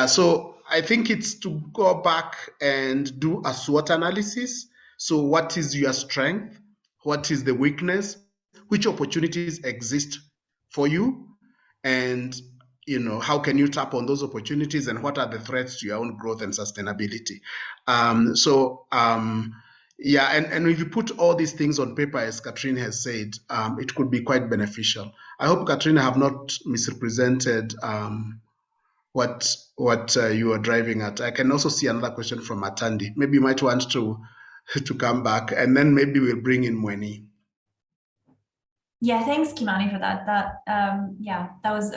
so I think it's to go back and do a SWOT analysis. So what is your strength? What is the weakness? Which opportunities exist for you? And how can you tap on those opportunities, and what are the threats to your own growth and sustainability? And if you put all these things on paper, as Katrine has said, it could be quite beneficial. I hope, Katrine, I have not misrepresented what you are driving at. I can also see another question from Atandi. Maybe you might want to come back, and then maybe we'll bring in Mweni. Yeah, thanks, Kimani, for that. That was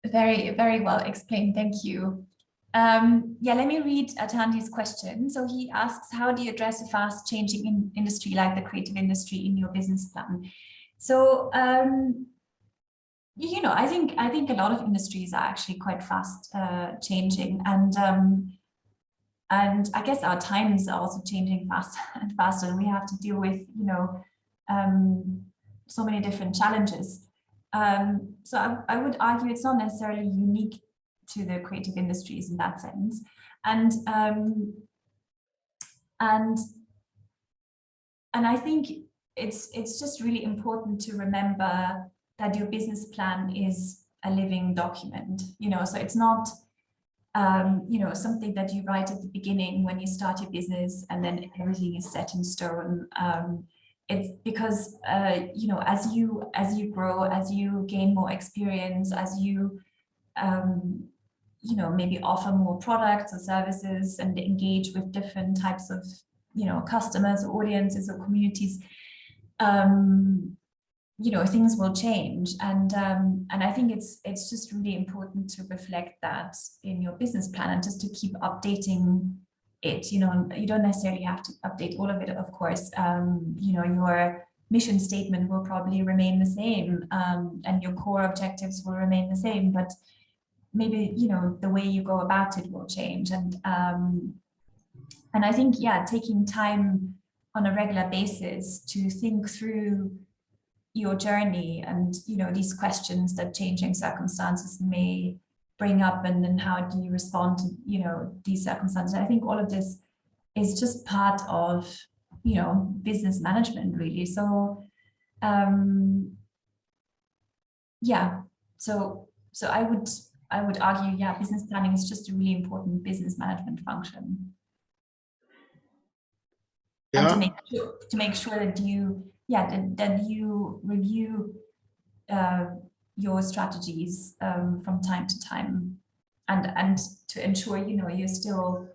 very, very well explained. Thank you. Let me read Atandi's question. So he asks, how do you address a fast changing industry like the creative industry in your business plan? So, I think a lot of industries are actually quite fast changing, and I guess our times are also changing faster and faster. We have to deal with, so many different challenges. So I would argue it's not necessarily unique to the creative industries in that sense. And I think it's just really important to remember that your business plan is a living document, so it's not, something that you write at the beginning when you start your business and then everything is set in stone. It's because, as you grow, as you gain more experience, as you, maybe offer more products or services and engage with different types of, customers or audiences or communities, things will change. And I think it's just really important to reflect that in your business plan and just to keep updating it. You don't necessarily have to update all of it, of course. Your mission statement will probably remain the same, and your core objectives will remain the same, but maybe, the way you go about it will change. And I think, taking time on a regular basis to think through your journey and, these questions that changing circumstances may bring up, and then how do you respond to, these circumstances. I think all of this is just part of, business management, really. So, so I would argue, business planning is just a really important business management function. And to make sure that you, that you review your strategies from time to time, and to ensure, you're still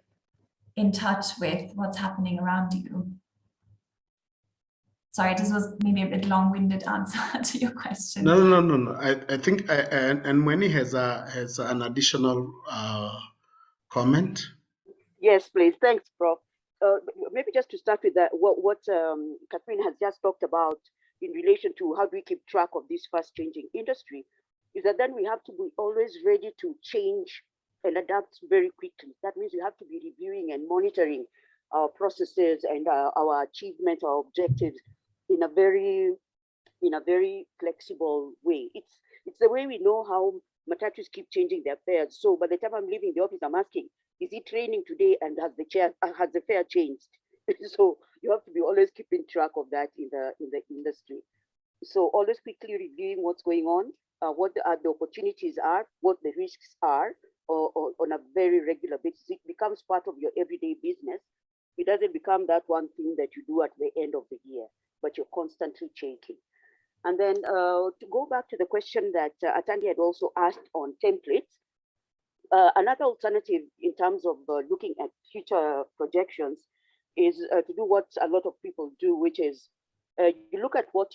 in touch with what's happening around you. Sorry, this was maybe a bit long-winded answer to your question. No. I think and Mweni has an additional comment. Yes, please. Thanks, Prof. Maybe just to start with that, what Catherine has just talked about in relation to how do we keep track of this fast-changing industry, is that then we have to be always ready to change and adapt very quickly. That means we have to be reviewing and monitoring our processes and our achievement, our objectives in a very flexible way. It's the way we know how matatus keep changing their fares. So by the time I'm leaving the office, I'm asking, is it raining today, and has the fare changed? So you have to be always keeping track of that in the industry. So always quickly reviewing what's going on, what the opportunities are, what the risks are, or on a very regular basis. It becomes part of your everyday business. It doesn't become that one thing that you do at the end of the year, but you're constantly checking. And then to go back to the question that Atandi had also asked on templates, another alternative in terms of looking at future projections is to do what a lot of people do, which is you look at what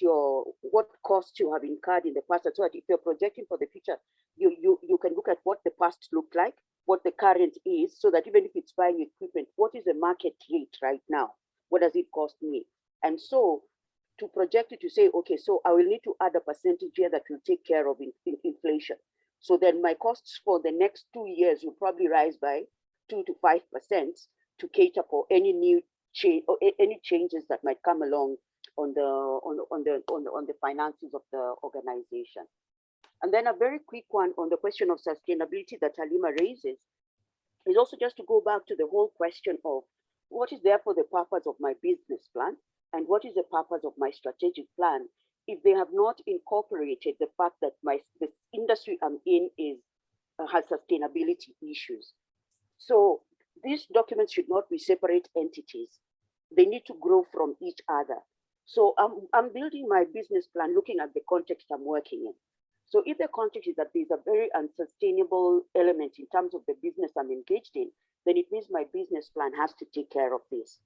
costs you have incurred in the past, so that if you're projecting for the future, you can look at what the past looked like, what the current is, so that even if it's buying equipment, what is the market rate right now? What does it cost me? And so to project it, to say, okay, so I will need to add a percentage here that will take care of inflation. So then my costs for the next 2 years will probably rise by 2 to 5% to cater for any new change or any changes that might come along on the finances of the organization. And then a very quick one on the question of sustainability that Halima raises is also just to go back to the whole question of what is therefore the purpose of my business plan and what is the purpose of my strategic plan if they have not incorporated the fact that the industry I'm in has sustainability issues. So these documents should not be separate entities. They need to grow from each other. So I'm building my business plan looking at the context I'm working in. So if the context is that there's a very unsustainable element in terms of the business I'm engaged in, then it means my business plan has to take care of this.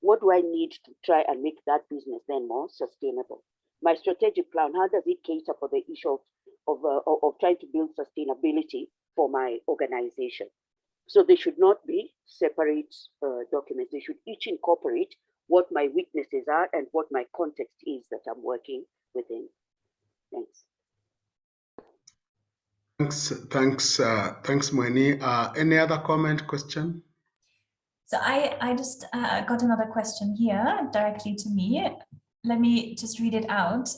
What do I need to try and make that business then more sustainable? My strategic plan, how does it cater for the issue of trying to build sustainability for my organization? So they should not be separate documents. They should each incorporate what my weaknesses are and what my context is that I'm working within. Thanks. Thanks, Mweni. Any other comment, question? So I just got another question here directly to me. let me just read it out.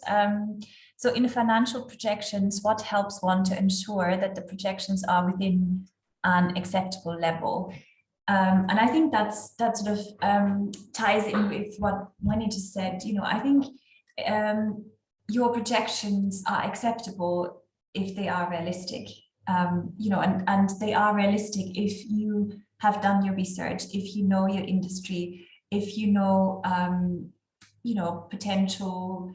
So in financial projections, what helps one to ensure that the projections are within an acceptable level? And I think that sort of ties in with what Wendy just said. You know, I think your projections are acceptable if they are realistic. You know, and they are realistic if you have done your research, if you know your industry, if you know potential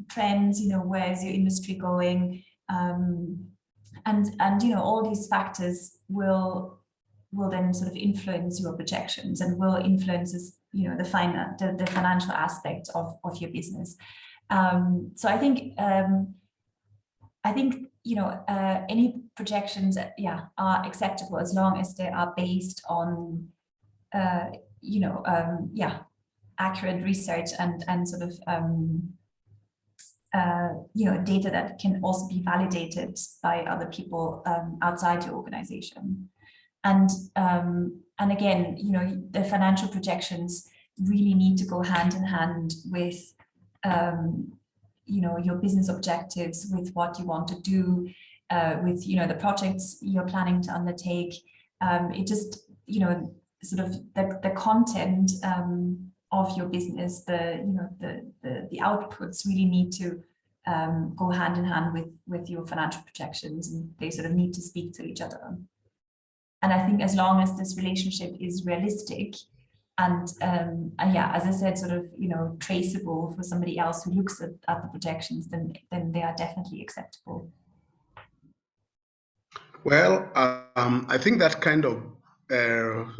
trends, you know, where's your industry going, and you know, all these factors will then sort of influence your projections and will influence, you know, the financial aspect of your business. So I think you know, any projections, are acceptable as long as they are based on you know, accurate research and sort of you know, data that can also be validated by other people outside your organization. And again, you know, the financial projections really need to go hand in hand with you know, your business objectives, with what you want to do, with, you know, the projects you're planning to undertake. It just, you know, sort of the content of your business, the outputs really need to go hand in hand with your financial projections, and they sort of need to speak to each other. And I think as long as this relationship is realistic and as I said, sort of, you know, traceable for somebody else who looks at the projections, then they are definitely acceptable. Well, I think that kind of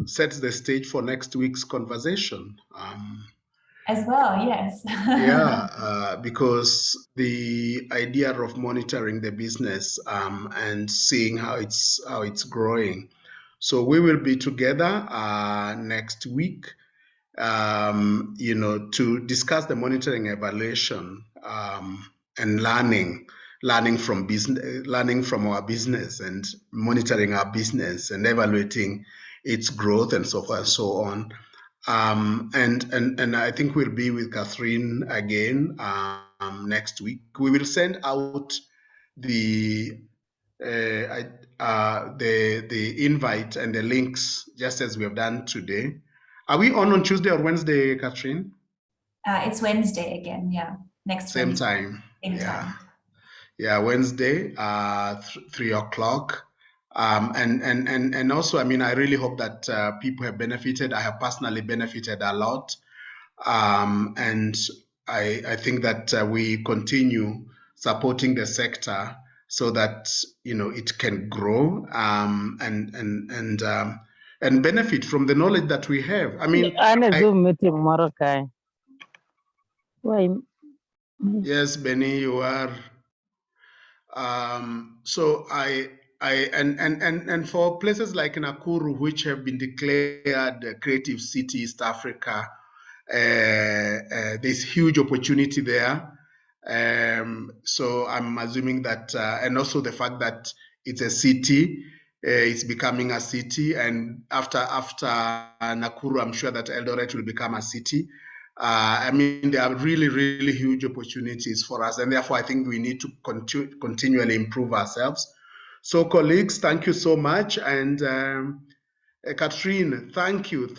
sets the stage for next week's conversation. As well, yes. Because the idea of monitoring the business and seeing how it's growing. So we will be together next week, you know, to discuss the monitoring evaluation and learning from our business and monitoring our business and evaluating its growth and so forth and so on. And I think we'll be with Catherine again next week. We will send out the invite and the links just as we have done today. Are we on Tuesday or Wednesday, Catherine? It's Wednesday again, next same Wednesday. time. Same time. Wednesday, 3 o'clock. And also, I mean, I really hope that people have benefited. I have personally benefited a lot. And I think that we continue supporting the sector so that, you know, it can grow and benefit from the knowledge that we have. I mean, yes, Benny, you are. So and for places like Nakuru, which have been declared Creative City East Africa, there's huge opportunity there. So I'm assuming that, and also the fact that it's a city, it's becoming a city, and after Nakuru, I'm sure that Eldoret will become a city. I mean, there are really, really huge opportunities for us, and therefore I think we need to continually improve ourselves. So colleagues, thank you so much. And Catherine, thank you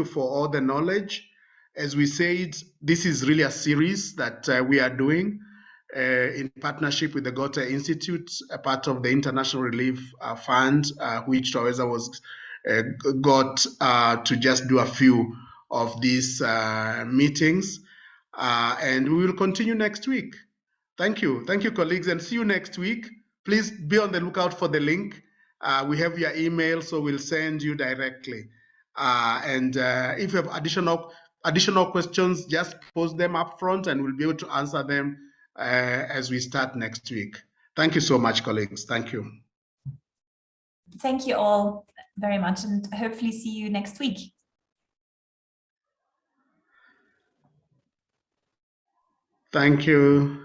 for all the knowledge. As we said, this is really a series that we are doing in partnership with the Goethe Institute, a part of the International Relief Fund, which Taweza was got to just do a few of these meetings. And we will continue next week. Thank you, colleagues, and see you next week. Please be on the lookout for the link. We have your email, so we'll send you directly. And if you have additional questions, just post them up front and we'll be able to answer them as we start next week. Thank you so much, colleagues. Thank you. Thank you all very much, and hopefully see you next week. Thank you.